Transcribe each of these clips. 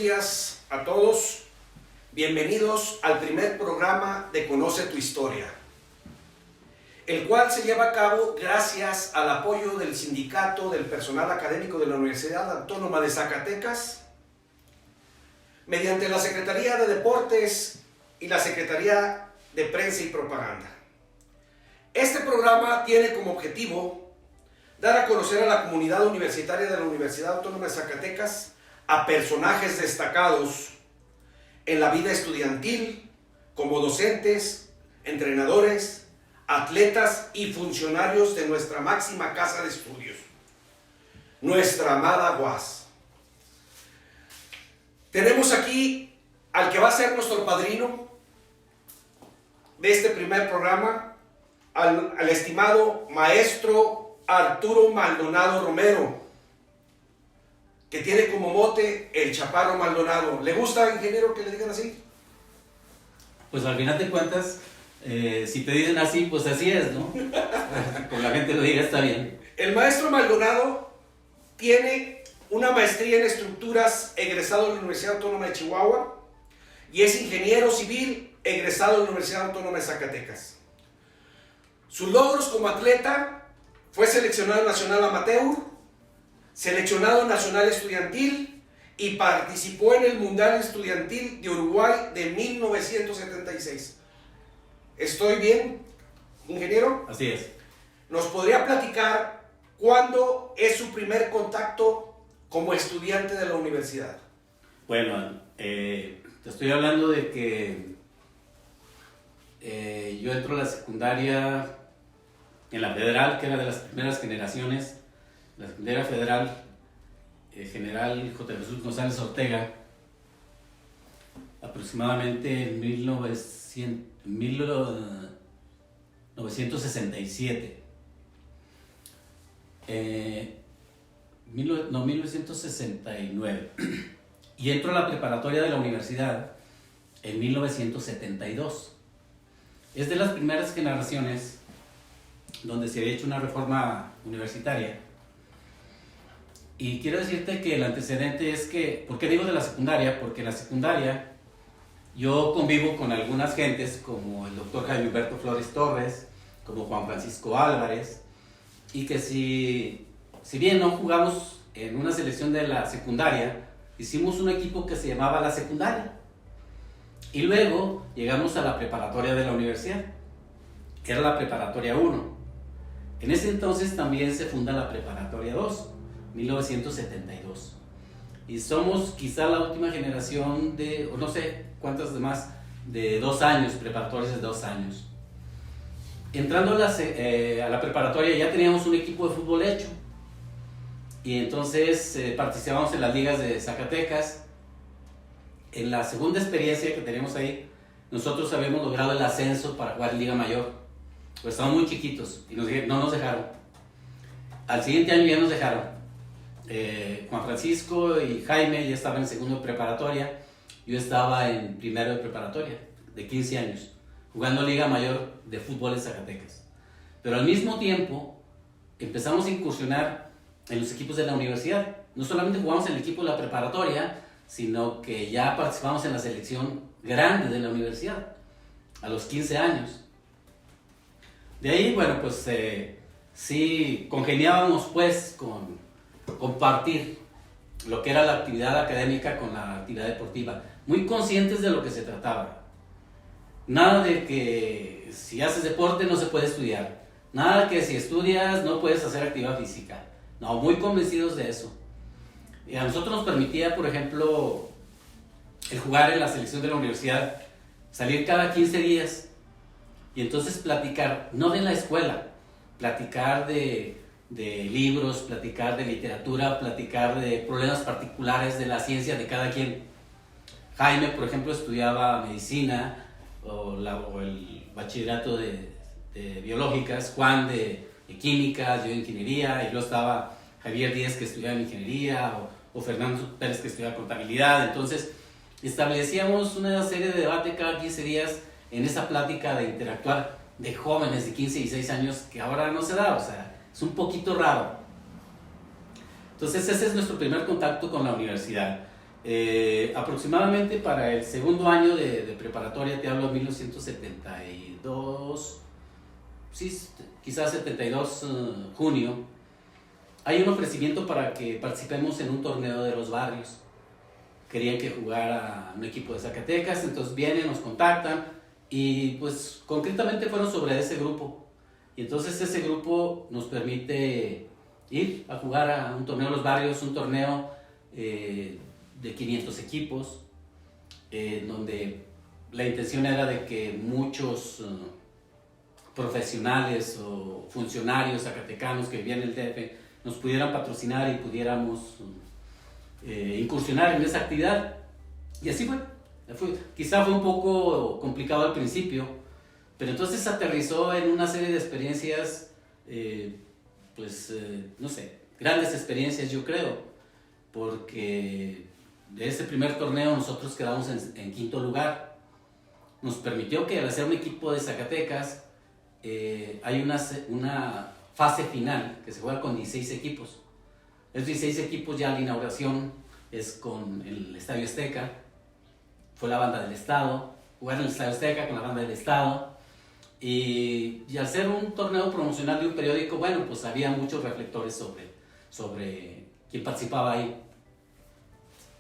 días a todos. Bienvenidos al primer programa de Conoce tu Historia, el cual se lleva a cabo gracias al apoyo del Sindicato del Personal Académico de la Universidad Autónoma de Zacatecas, mediante la Secretaría de Deportes y la Secretaría de Prensa y Propaganda. Este programa tiene como objetivo dar a conocer a la comunidad universitaria de la Universidad Autónoma de Zacatecas a personajes destacados en la vida estudiantil, como docentes, entrenadores, atletas y funcionarios de nuestra máxima casa de estudios, nuestra amada UAS. Tenemos aquí al que va a ser nuestro padrino de este primer programa, al estimado maestro Arturo Maldonado Romero, que tiene como mote el Chaparro Maldonado. ¿Le gusta, ingeniero, que le digan así? Pues al final de cuentas, si te dicen así, pues así es, ¿no? Con la gente lo diga, está bien. El maestro Maldonado tiene una maestría en estructuras egresado de la Universidad Autónoma de Chihuahua y es ingeniero civil egresado de la Universidad Autónoma de Zacatecas. Sus logros como atleta: fue seleccionado nacional amateur, seleccionado nacional estudiantil y participó en el Mundial Estudiantil de Uruguay de 1976. ¿Estoy bien, ingeniero? Así es. ¿Nos podría platicar cuándo es su primer contacto como estudiante de la universidad? Bueno, te estoy hablando de que yo entro a la secundaria en la Federal, que era de las primeras generaciones, la secundaria federal, General J. Jesús González Ortega, aproximadamente en 1967. 1969. Y entro a la preparatoria de la universidad en 1972. Es de las primeras generaciones donde se había hecho una reforma universitaria. Y quiero decirte que el antecedente es que, ¿por qué digo de la secundaria? Porque en la secundaria yo convivo con algunas gentes como el doctor Jaime Humberto Flores Torres, como Juan Francisco Álvarez, y que si bien no jugamos en una selección de la secundaria, hicimos un equipo que se llamaba La Secundaria. Y luego llegamos a la preparatoria de la universidad, que era la preparatoria 1. En ese entonces también se funda la preparatoria 2, 1972. Y somos quizá la última generación de, o no sé cuántas demás, de 2 años, preparatorias de 2 años. Entrando a la preparatoria ya teníamos un equipo de fútbol hecho. Y entonces participamos en las ligas de Zacatecas. En la segunda experiencia que tenemos ahí, nosotros habíamos logrado el ascenso para jugar en Liga Mayor. Pues estábamos muy chiquitos y no nos dejaron. Al siguiente año ya nos dejaron. Juan Francisco y Jaime ya estaban en segundo de preparatoria. Yo estaba en primero de preparatoria, de 15 años, jugando Liga Mayor de fútbol en Zacatecas. Pero al mismo tiempo empezamos a incursionar en los equipos de la universidad. No solamente jugamos en el equipo de la preparatoria, sino que ya participamos en la selección grande de la universidad, a los 15 años. De ahí, bueno, pues sí congeniábamos pues con compartir lo que era la actividad académica con la actividad deportiva, muy conscientes de lo que se trataba. Nada de que si haces deporte no se puede estudiar. Nada que si estudias no puedes hacer actividad física. No, muy convencidos de eso. Y a nosotros nos permitía, por ejemplo, el jugar en la selección de la universidad, salir cada 15 días y entonces platicar, no de la escuela, platicar de libros, platicar de literatura, platicar de problemas particulares de la ciencia de cada quien. Jaime, por ejemplo, estudiaba medicina o el bachillerato de biológicas, Juan de química, yo de ingeniería, y luego estaba Javier Díaz que estudiaba ingeniería o Fernando Pérez que estudiaba contabilidad. Entonces establecíamos una serie de debate cada 15 días en esa plática de interactuar de jóvenes de 15 y 16 años que ahora no se da, o sea, es un poquito raro. Entonces ese es nuestro primer contacto con la universidad. Aproximadamente para el segundo año de preparatoria, te hablo de 1972, sí, quizás 72 junio, hay un ofrecimiento para que participemos en un torneo de los barrios. Querían que jugara un equipo de Zacatecas, entonces vienen, nos contactan y pues concretamente fueron sobre ese grupo. Y entonces ese grupo nos permite ir a jugar a un torneo de los barrios, un torneo de 500 equipos, donde la intención era de que muchos profesionales o funcionarios zacatecanos que vivían en el DF nos pudieran patrocinar y pudiéramos incursionar en esa actividad. Y así fue. Quizá fue un poco complicado al principio, pero entonces aterrizó en una serie de experiencias, no sé, grandes experiencias yo creo, porque de ese primer torneo nosotros quedamos en quinto lugar. Nos permitió que al hacer un equipo de Zacatecas, hay una fase final que se juega con 16 equipos. Esos 16 equipos ya la inauguración es con el Estadio Azteca. Fue la banda del Estado, jugar en el Estadio Azteca con la banda del Estado. Y al ser un torneo promocional de un periódico, bueno, pues había muchos reflectores sobre quién participaba ahí.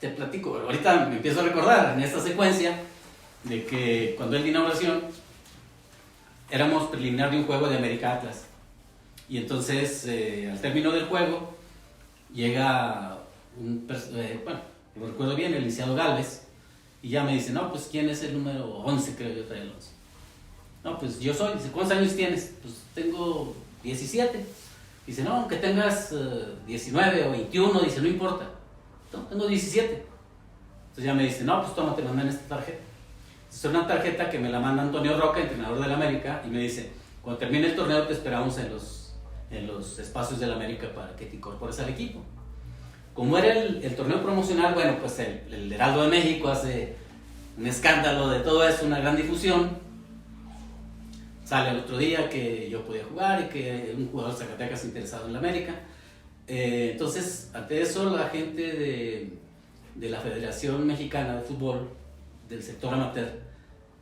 Te platico, ahorita me empiezo a recordar en esta secuencia de que cuando es la inauguración éramos preliminar de un juego de América Atlas. Y entonces, al término del juego, llega lo recuerdo bien, el licenciado Galvez, y ya me dice, no, pues ¿quién es el número 11? Creo yo trae el 11. No, pues yo soy. Dice, ¿cuántos años tienes? Pues tengo 17. Dice, no, aunque tengas 19 o 21, dice, no importa. No, tengo 17. Entonces ya me dice, no, pues toma, te mandan esta tarjeta. Es una tarjeta que me la manda Antonio Roca, entrenador del América, y me dice, cuando termine el torneo te esperamos en los espacios del América para que te incorpores al equipo. Como era el torneo promocional, bueno, pues el Heraldo de México hace un escándalo de todo eso, una gran difusión. Sale al otro día que yo podía jugar y que un jugador de Zacatecas interesado en la América. Entonces, ante eso, la gente de la Federación Mexicana de Fútbol, del sector amateur,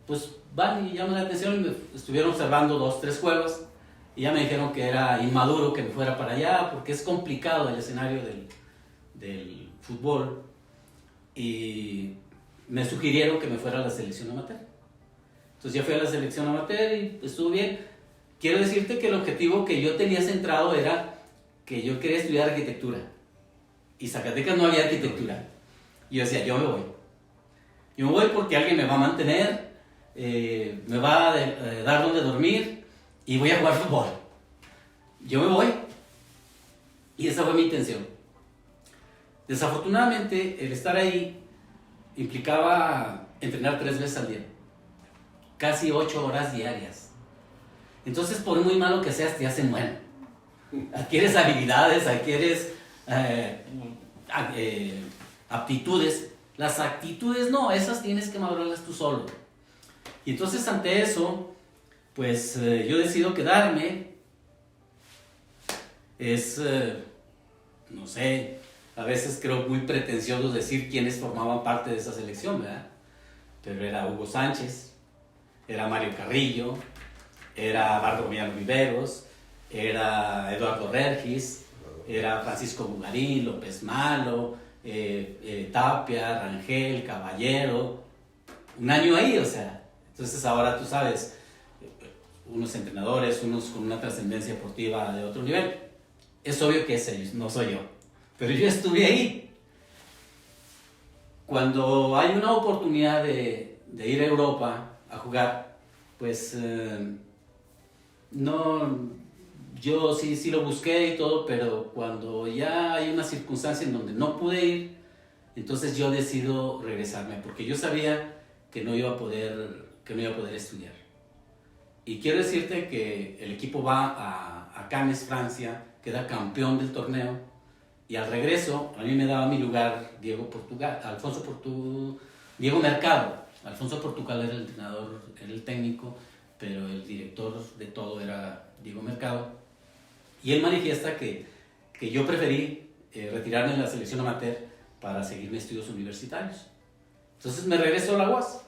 pues van y llaman la atención y me estuvieron observando 2-3 juegos y ya me dijeron que era inmaduro que me fuera para allá porque es complicado el escenario del fútbol y me sugirieron que me fuera a la selección amateur. Entonces ya fui a la selección amateur y estuvo bien. Quiero decirte que el objetivo que yo tenía centrado era que yo quería estudiar arquitectura y Zacatecas no había arquitectura. Y yo decía, yo me voy. Yo me voy porque alguien me va a mantener, me va a dar donde dormir y voy a jugar fútbol. Yo me voy. Y esa fue mi intención. Desafortunadamente, el estar ahí implicaba entrenar 3 veces al día. Casi 8 horas diarias. Entonces, por muy malo que seas, te hacen bueno. Adquieres habilidades, adquieres aptitudes. Las actitudes no, esas tienes que madurarlas tú solo. Y entonces ante eso, pues yo decido quedarme. Es, no sé, a veces creo muy pretencioso decir quiénes formaban parte de esa selección, ¿verdad? Pero era Hugo Sánchez, era Mario Carrillo, era Bartolomé Viveros, era Eduardo Regis, era Francisco Bugarín, López Malo, Tapia, Rangel, Caballero, un año ahí, o sea, Entonces ahora tú sabes, unos entrenadores, unos con una trascendencia deportiva de otro nivel. Es obvio que es ellos, no soy yo. Pero yo estuve ahí. Cuando hay una oportunidad de ir a Europa a jugar, pues no, yo sí lo busqué y todo, pero cuando ya hay una circunstancia en donde no pude ir, entonces yo decido regresarme, porque yo sabía que no iba a poder estudiar. Y quiero decirte que el equipo va a Cannes, Francia, queda campeón del torneo, y al regreso a mí me daba mi lugar Diego Mercado. Alfonso Portugal era el entrenador, era el técnico, pero el director de todo era Diego Mercado. Y él manifiesta que yo preferí retirarme de la selección amateur para seguir mis estudios universitarios. Entonces me regreso a la UAS.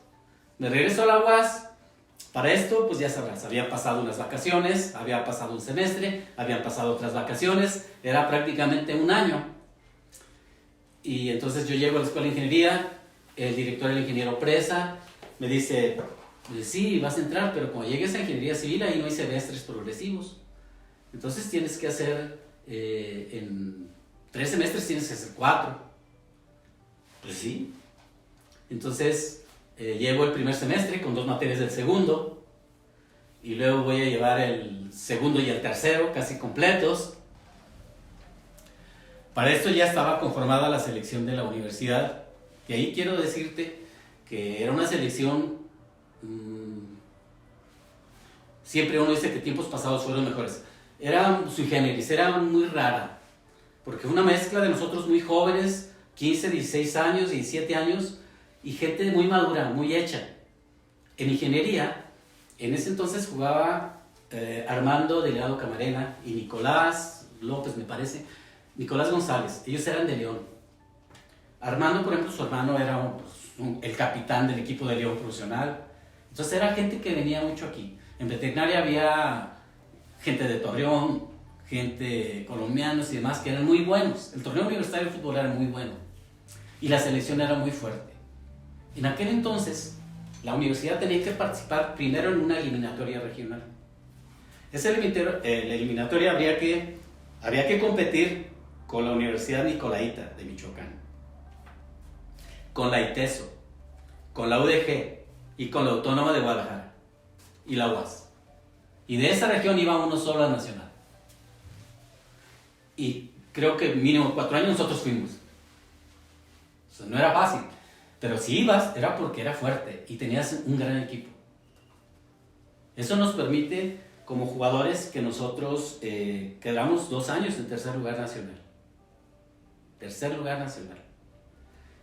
Para esto, pues ya sabrás, había pasado unas vacaciones, había pasado un semestre, habían pasado otras vacaciones, era prácticamente un año. Y entonces yo llego a la escuela de ingeniería, el director, el ingeniero Presa, me dice, pues sí, vas a entrar, pero cuando llegues a ingeniería civil ahí no hay semestres progresivos. Entonces tienes que hacer, en 3 semestres tienes que hacer 4. Pues sí. Entonces llevo el primer semestre con 2 materias del segundo, y luego voy a llevar el segundo y el tercero casi completos. Para esto ya estaba conformada la selección de la universidad, y ahí quiero decirte que era una selección, siempre uno dice que tiempos pasados fueron mejores. Era sui generis, era muy rara, porque fue una mezcla de nosotros muy jóvenes, 15, 16 años, 17 años, y gente muy madura, muy hecha. En ingeniería, en ese entonces jugaba Armando Delgado Camarena y Nicolás López, me parece, Nicolás González. Ellos eran de León. Armando, por ejemplo, su hermano era el capitán del equipo de León profesional. Entonces era gente que venía mucho aquí. En veterinaria había gente de Torreón, gente colombianos y demás que eran muy buenos. El torneo universitario de fútbol era muy bueno y la selección era muy fuerte. En aquel entonces, la universidad tenía que participar primero en una eliminatoria regional. Esa eliminatoria había que competir con la Universidad Nicolaita de Michoacán, con la ITESO, con la UDG y con la Autónoma de Guadalajara y la UAS. Y de esa región iba uno solo a Nacional. Y creo que mínimo 4 años nosotros fuimos. O sea, no era fácil. Pero si ibas, era porque era fuerte y tenías un gran equipo. Eso nos permite, como jugadores, que nosotros quedamos 2 años en tercer lugar nacional. Tercer lugar nacional.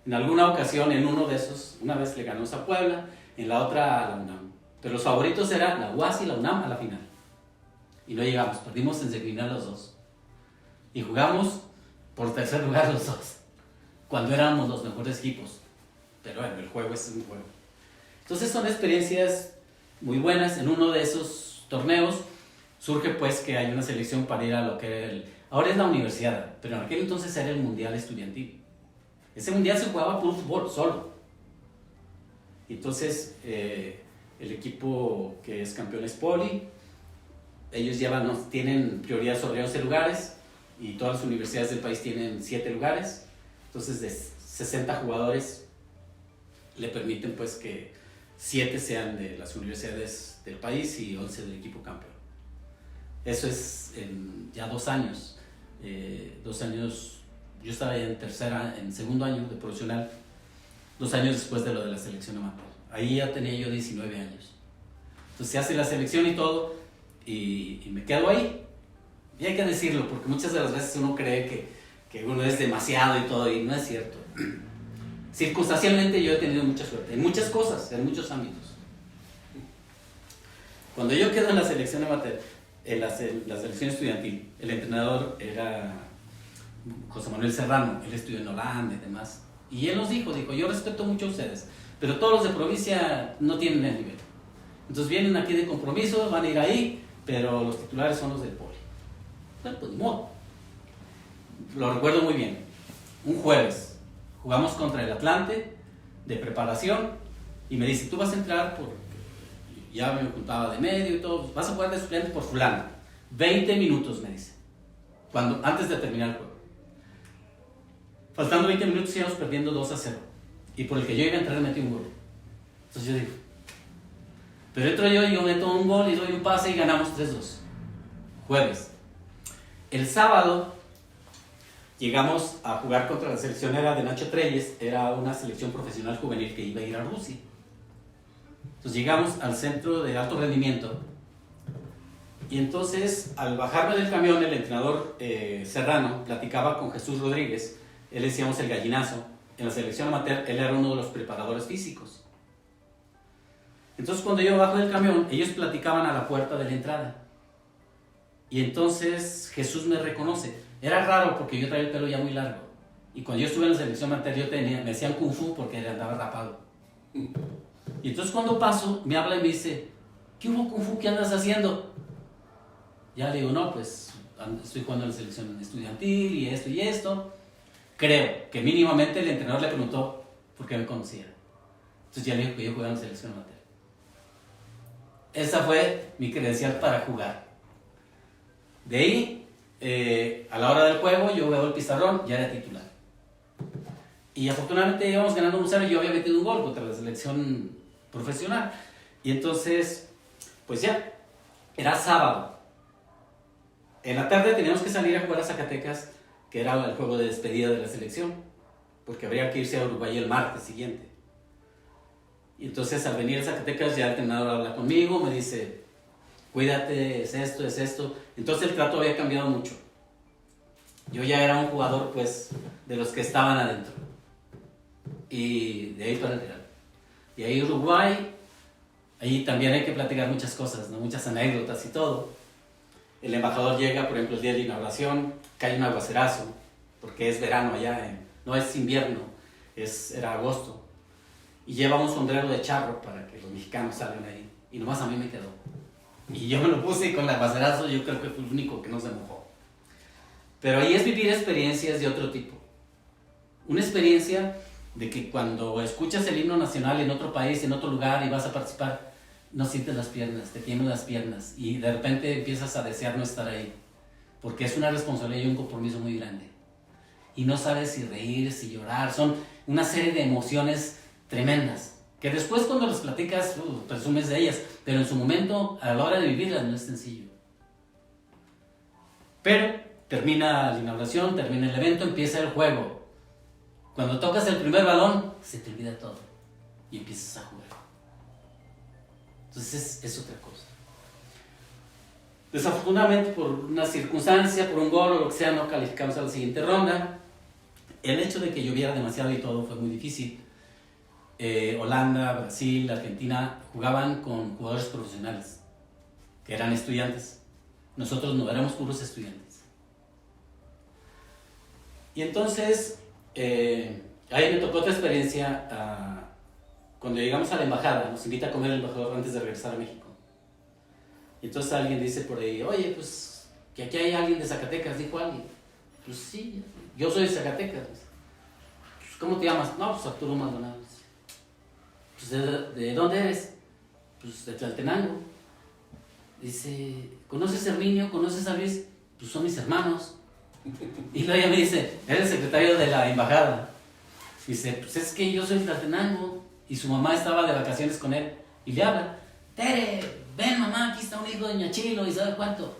En alguna ocasión, en uno de esos, una vez le ganamos a Puebla, en la otra a la UNAM. Pero los favoritos eran la UAS y la UNAM a la final. Y no llegamos, perdimos en semifinal los 2. Y jugamos por tercer lugar los 2, cuando éramos los mejores equipos. Pero bueno, el juego es un juego. Entonces son experiencias muy buenas. En uno de esos torneos surge pues que hay una selección para ir a lo que era ahora es la universidad, pero en aquel entonces era el mundial estudiantil. Ese mundial se jugaba por fútbol solo. Entonces el equipo que es campeón es Poli. Ellos tienen prioridad sobre 11 lugares y todas las universidades del país tienen 7 lugares. Entonces de 60 jugadores le permiten pues que 7 sean de las universidades del país y 11 del equipo campeón. Eso es en ya 2 años. 2 años, yo estaba en segundo año de profesional, 2 años después de lo de la selección amateur. Ahí ya tenía yo 19 años. Entonces se hace la selección y todo, y me quedo ahí. Y hay que decirlo, porque muchas de las veces uno cree que uno es demasiado y todo, y no es cierto. Circunstancialmente yo he tenido mucha suerte, en muchas cosas, en muchos ámbitos. Cuando yo quedo en la selección amateur, en la selección estudiantil, el entrenador era José Manuel Serrano, él estudió en Holanda y demás. Y él nos dijo, yo respeto mucho a ustedes, pero todos los de provincia no tienen el nivel. Entonces vienen aquí de compromiso, van a ir ahí, pero los titulares son los del Poli. Bueno, pues ni modo. Lo recuerdo muy bien. Un jueves jugamos contra el Atlante de preparación y me dice, tú vas a entrar ya me juntaba de medio y todo. Vas a jugar de suplente por fulano. 20 minutos, me dice. Antes de terminar el juego. Faltando 20 minutos íbamos perdiendo 2-0. Y por el que yo iba a entrar metí un gol. Entonces yo digo, pero entro yo meto un gol y doy un pase y ganamos 3-2. Jueves. El sábado llegamos a jugar contra la selección, era de Nacho Treyes, era una selección profesional juvenil que iba a ir a Rusia. Entonces llegamos al centro de alto rendimiento y entonces al bajarme del camión el entrenador Serrano platicaba con Jesús Rodríguez, él decíamos el gallinazo, en la selección amateur él era uno de los preparadores físicos. Entonces cuando yo bajo del camión ellos platicaban a la puerta de la entrada y entonces Jesús me reconoce. Era raro porque yo traía el pelo ya muy largo y cuando yo estuve en la selección amateur me decían Kung Fu porque andaba rapado. Y entonces cuando paso, me habla y me dice, ¿qué hubo, Kung Fu? ¿Qué andas haciendo? Ya le digo, no, pues estoy jugando en la selección estudiantil y esto. Creo que mínimamente el entrenador le preguntó por qué me conocía. Entonces ya le dijo que yo jugaba en la selección amateur. Esa fue mi credencial para jugar. De ahí, a la hora del juego, yo veo el pizarrón, ya era titular. Y afortunadamente íbamos ganando 1-0 y yo había metido un gol contra la selección profesional. Y entonces, pues ya, era sábado. En la tarde teníamos que salir a jugar a Zacatecas, que era el juego de despedida de la selección, porque habría que irse a Uruguay el martes siguiente. Y entonces al venir a Zacatecas ya el entrenador habla conmigo, me dice, cuídate, es esto. Entonces el trato había cambiado mucho. Yo ya era un jugador, pues, de los que estaban adentro. Y de ahí para el Real. Y ahí Uruguay, ahí también hay que platicar muchas cosas, ¿no? Muchas anécdotas y todo. El embajador llega, por ejemplo, el día de inauguración, cae un aguacerazo, porque es verano allá, no es invierno, era agosto. Y lleva un sombrero de charro para que los mexicanos salgan ahí. Y nomás a mí me quedó. Y yo me lo puse y con el aguacerazo yo creo que fue el único que no se mojó. Pero ahí es vivir experiencias de otro tipo. Una experiencia de que cuando escuchas el himno nacional en otro país, en otro lugar y vas a participar, no sientes las piernas, te tiemblan las piernas y de repente empiezas a desear no estar ahí. Porque es una responsabilidad y un compromiso muy grande. Y no sabes si reír, si llorar, son una serie de emociones tremendas, que después cuando las platicas, presumes de ellas, pero en su momento, a la hora de vivirlas, no es sencillo. Pero termina la inauguración, termina el evento, empieza el juego. Cuando tocas el primer balón, se te olvida todo y empiezas a jugar. Entonces es otra cosa. Desafortunadamente, por una circunstancia, por un gol o lo que sea, no calificamos a la siguiente ronda. El hecho de que lloviera demasiado y todo fue muy difícil. Holanda, Brasil, Argentina jugaban con jugadores profesionales que eran estudiantes. Nosotros no éramos puros estudiantes. Y entonces ahí me tocó otra experiencia. Cuando llegamos a la embajada, nos invita a comer el embajador antes de regresar a México. Y entonces alguien dice por ahí, oye, pues que aquí hay alguien de Zacatecas, dijo alguien. Pues sí, yo soy de Zacatecas. Pues, ¿cómo te llamas? No, pues Arturo Maldonado. Pues, ¿de dónde eres? Pues de Tlaltenango. Dice, ¿conoces a Herminio? ¿Conoces a Luis? Pues son mis hermanos. Y luego ella me dice, eres el secretario de la embajada. Dice, pues es que yo soy de Tlaltenango. Y su mamá estaba de vacaciones con él. Y le habla, Tere, ven mamá, aquí está un hijo de Ñachilo, ¿y sabe cuánto?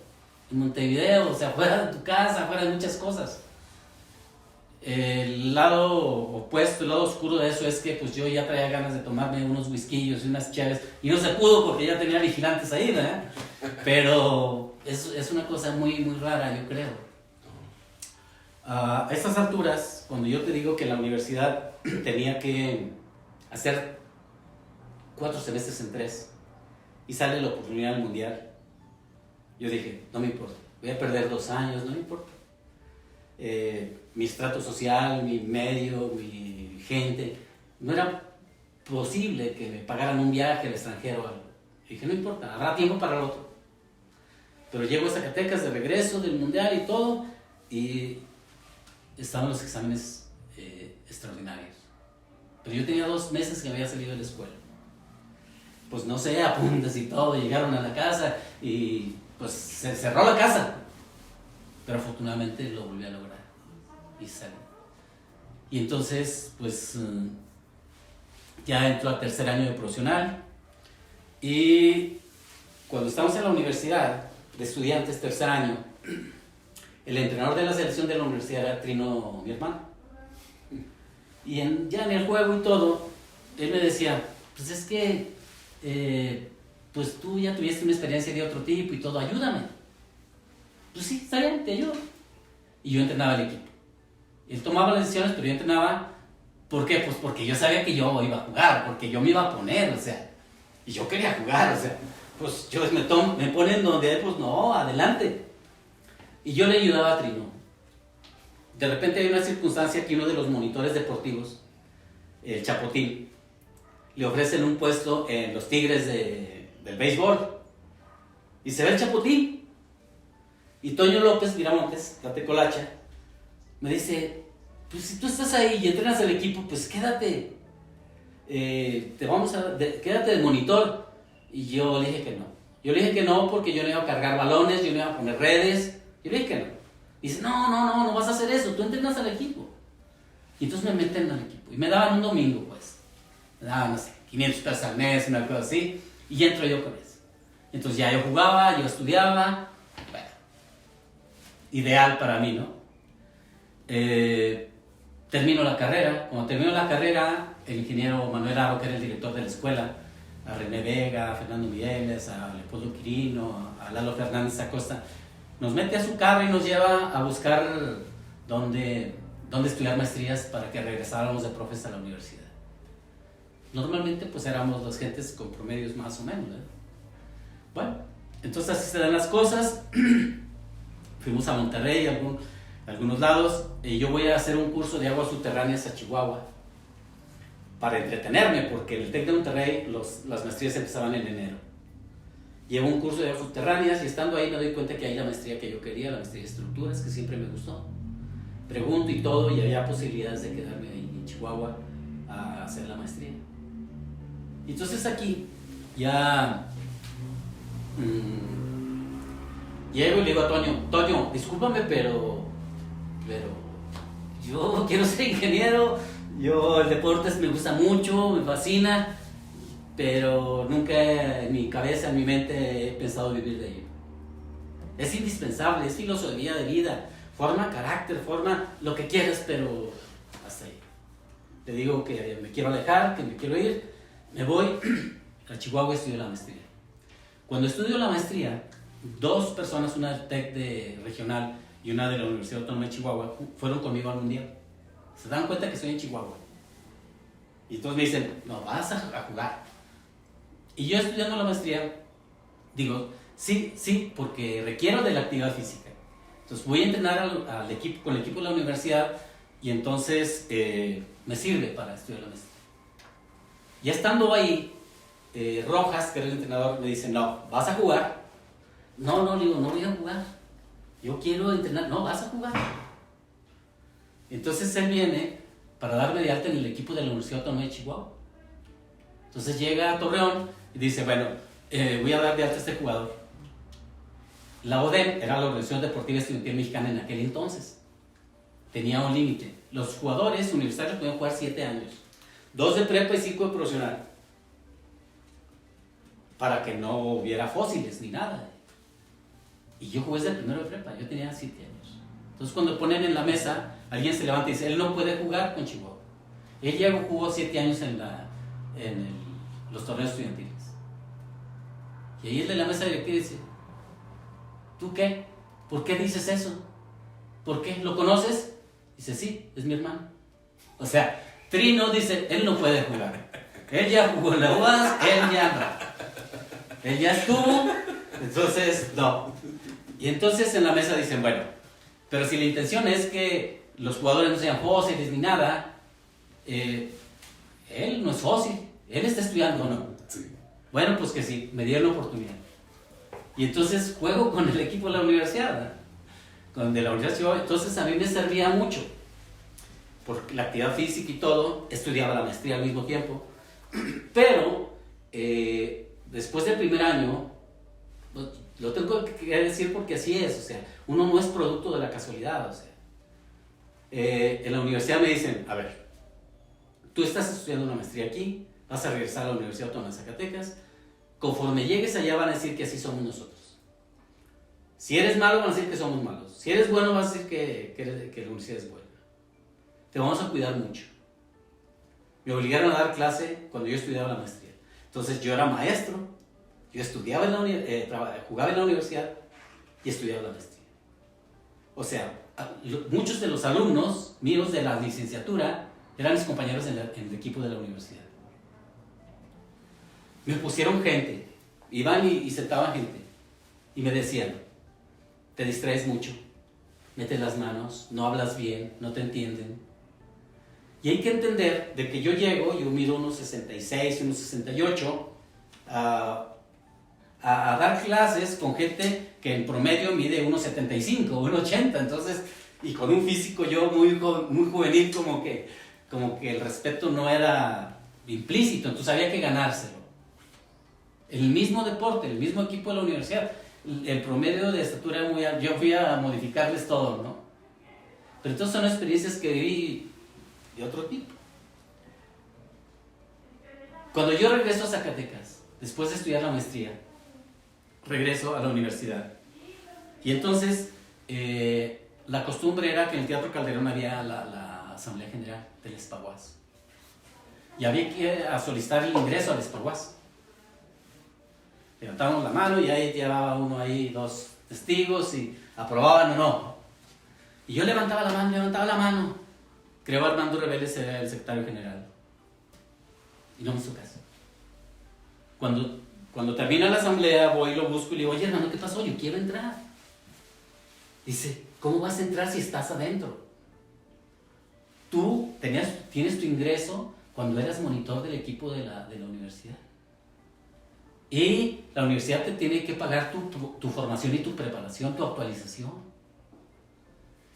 En Montevideo, o sea, fuera de tu casa, fuera de muchas cosas. El lado opuesto, el lado oscuro de eso es que pues yo ya traía ganas de tomarme unos whisquillos y unas chaves y no se pudo porque ya tenía vigilantes ahí, ¿verdad? Pero es una cosa muy, muy rara, yo creo. A estas alturas, cuando yo te digo que la universidad tenía que hacer 4 semestres en 3 y sale la oportunidad del mundial, yo dije, no me importa, voy a perder 2 años, no me importa. Mi estrato social, mi medio, mi gente, no era posible que me pagaran un viaje al extranjero o algo. Dije, no importa, habrá tiempo para el otro. Pero llego a Zacatecas de regreso del mundial y todo, y estaban los exámenes extraordinarios. Pero yo tenía 2 meses que había salido de la escuela. pues no sé, apuntes y todo, llegaron a la casa y pues se cerró la casa. Pero afortunadamente lo volví a lograr y salí. Y entonces, pues ya entro al tercer año de profesional y cuando estamos en la universidad de estudiantes, tercer año, el entrenador de la selección de la universidad era Trino, mi hermano. Y ya en el juego y todo, él me decía, pues es que, pues tú ya tuviste una experiencia de otro tipo y todo, ayúdame. Pues sí, está bien, te ayudo. Y yo entrenaba al equipo. Él tomaba las decisiones, pero yo entrenaba. ¿Por qué? Pues porque yo sabía que yo iba a jugar, porque yo me iba a poner, o sea, y yo quería jugar, o sea, pues yo me ponen donde, pues no, adelante. Y yo le ayudaba a Trino. De repente hay una circunstancia que uno de los monitores deportivos, el Chapotín, le ofrecen un puesto en los Tigres del béisbol. Y se ve el Chapotín. Y Toño López Miramontes, la Tecolacha, me dice, pues si tú estás ahí y entrenas al equipo, pues quédate. Quédate de monitor. Y yo le dije que no. Yo le dije que no porque yo no iba a cargar balones, yo no iba a poner redes. Yo le dije que no. Y dice, no vas a hacer eso, tú entrenas al equipo. Y entonces me meten al equipo. Y me daban un domingo, pues. Me daban, no sé, 500 pesos al mes, una cosa así. Y ya entro yo con eso. Entonces ya yo jugaba, yo estudiaba. Bueno, ideal para mí, ¿no? Termino la carrera. Cuando termino la carrera, el ingeniero Manuel Aro, que era el director de la escuela, a René Vega, a Fernando Migueles, a Leopoldo Quirino, a Lalo Fernández Acosta, nos mete a su carro y nos lleva a buscar dónde estudiar maestrías para que regresáramos de profes a la universidad. Normalmente pues éramos las gentes con promedios más o menos, ¿eh? Bueno, entonces así se dan las cosas. Fuimos a Monterrey, algunos lados, y yo voy a hacer un curso de aguas subterráneas a Chihuahua para entretenerme, porque en el TEC de Monterrey las maestrías empezaban en enero. Llevo un curso de aguas subterráneas y estando ahí me doy cuenta que hay la maestría que yo quería, la maestría de estructuras, que siempre me gustó. Pregunto y todo, y había posibilidades de quedarme ahí en Chihuahua a hacer la maestría. Y entonces aquí ya llego y le digo a Toño, discúlpame, pero yo quiero ser ingeniero, el deporte me gusta mucho, me fascina, pero nunca en mi cabeza, en mi mente he pensado vivir de ello. Es indispensable, es filosofía de vida, forma carácter, forma lo que quieras, pero hasta ahí. Le digo que me quiero alejar, que me quiero ir, me voy a Chihuahua y estudio la maestría. Cuando estudio la maestría, dos personas, una del TEC de regional y una de la Universidad Autónoma de Chihuahua, fueron conmigo al mundial. Se dan cuenta que estoy en Chihuahua. Y entonces me dicen, no, vas a jugar. Y yo estudiando la maestría, digo, sí, porque requiero de la actividad física. Entonces voy a entrenar al equipo, con el equipo de la universidad, y entonces me sirve para estudiar la maestría. Ya estando ahí, Rojas, que era el entrenador, me dice, no, vas a jugar. No, le digo, no voy a jugar. Yo quiero entrenar. No, vas a jugar. Entonces él viene para darme de alta en el equipo de la Universidad Autónoma de Chihuahua. Entonces llega a Torreón y dice, bueno, voy a dar de alta a este jugador. La ODEM era la Organización Deportiva Estudiantil Mexicana en aquel entonces. Tenía un límite. Los jugadores universitarios podían jugar 7 años. 2 de prepa y 5 de profesional. Para que no hubiera fósiles ni nada. Y yo jugué desde el primero de prepa, yo tenía 7 años. Entonces cuando ponen en la mesa, alguien se levanta y dice, él no puede jugar con Chihuahua. Él ya jugó 7 años en los torneos estudiantiles. Y ahí el de la mesa directiva dice, ¿tú qué? ¿Por qué dices eso? ¿Por qué? ¿Lo conoces? Dice, sí, es mi hermano. O sea, Trino dice, él no puede jugar. Él ya jugó en la UAS, él ya estuvo, entonces no. Y entonces en la mesa dicen, bueno, pero si la intención es que los jugadores no sean fósiles ni nada, él no es fósil, él está estudiando, ¿no? Sí. Bueno, pues que sí, me dieron la oportunidad. Y entonces juego con el equipo de la universidad, ¿no? De la universidad, entonces a mí me servía mucho, porque la actividad física y todo, estudiaba la maestría al mismo tiempo, pero después del primer año, lo tengo que decir porque así es, o sea, uno no es producto de la casualidad, o sea. En la universidad me dicen, a ver, tú estás estudiando una maestría aquí, vas a regresar a la Universidad Autónoma de Zacatecas, conforme llegues allá van a decir que así somos nosotros. Si eres malo van a decir que somos malos, si eres bueno van a decir que la universidad es buena. Te vamos a cuidar mucho. Me obligaron a dar clase cuando yo estudiaba la maestría. Entonces yo era maestro, yo estudiaba jugaba en la universidad y estudiaba la maestría. O sea, muchos de los alumnos míos de la licenciatura eran mis compañeros en el equipo de la universidad. Me pusieron gente, iban y sentaban gente y me decían, te distraes mucho, metes las manos, no hablas bien, no te entienden. Y hay que entender de que yo mido unos 66, unos 68, a dar clases con gente que en promedio mide unos 75, unos 80, entonces, y con un físico yo muy juvenil, como que el respeto no era implícito, entonces había que ganárselo. El mismo deporte, el mismo equipo de la universidad, el promedio de estatura era muy alto, yo fui a modificarles todo, ¿no? Pero entonces son experiencias que viví de otro tipo. Cuando yo regreso a Zacatecas, después de estudiar la maestría, regreso a la universidad. Y entonces, la costumbre era que en el Teatro Calderón había la Asamblea General del Espaguas. Y había que ir a solicitar el ingreso al Espaguas. Levantábamos la mano y ahí llevaba uno ahí 2 testigos y aprobaban o no. Y yo levantaba la mano. Creo Armando Reveles era el secretario general. Y no me hizo caso. Cuando termina la asamblea, voy y lo busco y le digo, oye hermano, ¿qué pasó? Yo quiero entrar. Dice, ¿cómo vas a entrar si estás adentro? Tú tienes tu ingreso cuando eras monitor del equipo de la universidad. Y la universidad te tiene que pagar tu formación y tu preparación, tu actualización.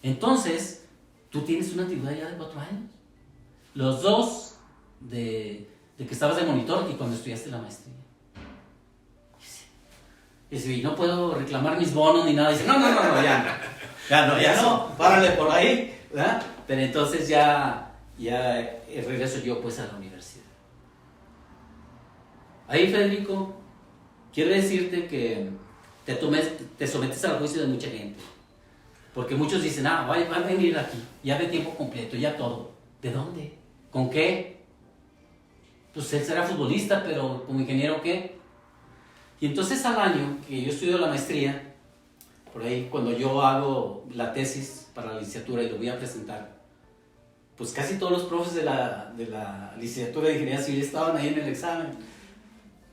Entonces, tú tienes una antigüedad ya de 4 años. Los 2 de que estabas de monitor y cuando estudiaste la maestría. Dice, y no puedo reclamar mis bonos ni nada. Dice, no, ya no, párale por ahí, ¿verdad? Pero entonces ya regreso yo pues a la universidad. Ahí, Federico, quiero decirte que te sometes al juicio de mucha gente. Porque muchos dicen, va a venir aquí, ya de tiempo completo, ya todo. ¿De dónde? ¿Con qué? Pues él será futbolista, pero como ingeniero, ¿qué? Y entonces al año que yo estudio la maestría, por ahí cuando yo hago la tesis para la licenciatura y lo voy a presentar, pues casi todos los profes de la licenciatura de Ingeniería Civil estaban ahí en el examen.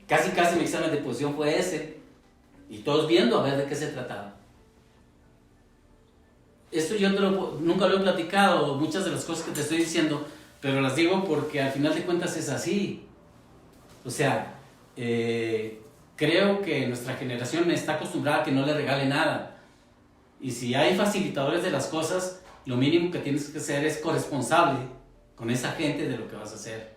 Casi mi examen de posición fue ese. Y todos viendo a ver de qué se trataba. Esto yo nunca lo he platicado, muchas de las cosas que te estoy diciendo, pero las digo porque al final de cuentas es así. O sea, creo que nuestra generación está acostumbrada a que no le regale nada. Y si hay facilitadores de las cosas, lo mínimo que tienes que hacer es corresponsable con esa gente de lo que vas a hacer.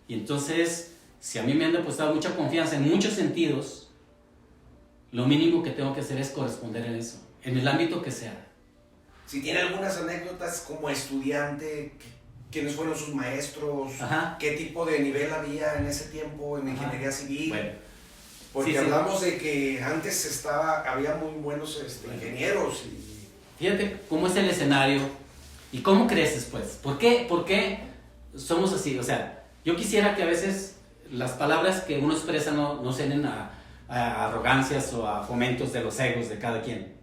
Y entonces, si a mí me han depositado mucha confianza en muchos sentidos, lo mínimo que tengo que hacer es corresponder en eso, en el ámbito que sea. Si tiene algunas anécdotas como estudiante, ¿quiénes fueron sus maestros? Ajá. ¿Qué tipo de nivel había en ese tiempo en ingeniería civil? Bueno, porque hablamos de que antes había muy buenos ingenieros. Fíjate cómo es el escenario y cómo creces, pues. ¿Por qué somos así? O sea, yo quisiera que a veces las palabras que uno expresa no ceden a arrogancias o a fomentos de los egos de cada quien.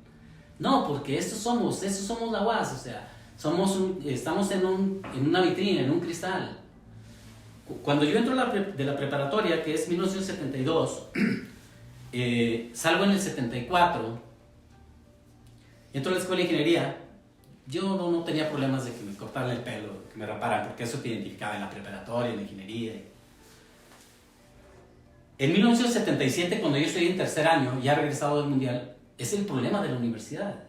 No, porque eso somos la UAS, o sea, estamos en una vitrina, en un cristal. Cuando yo entro de la preparatoria, que es 1972, salgo en el 74, entro a la escuela de ingeniería. Yo no tenía problemas de que me cortaran el pelo, que me raparan, porque eso te identificaba en la preparatoria, en la ingeniería. En 1977, cuando yo estoy en tercer año, ya regresado del mundial, es el problema de la universidad.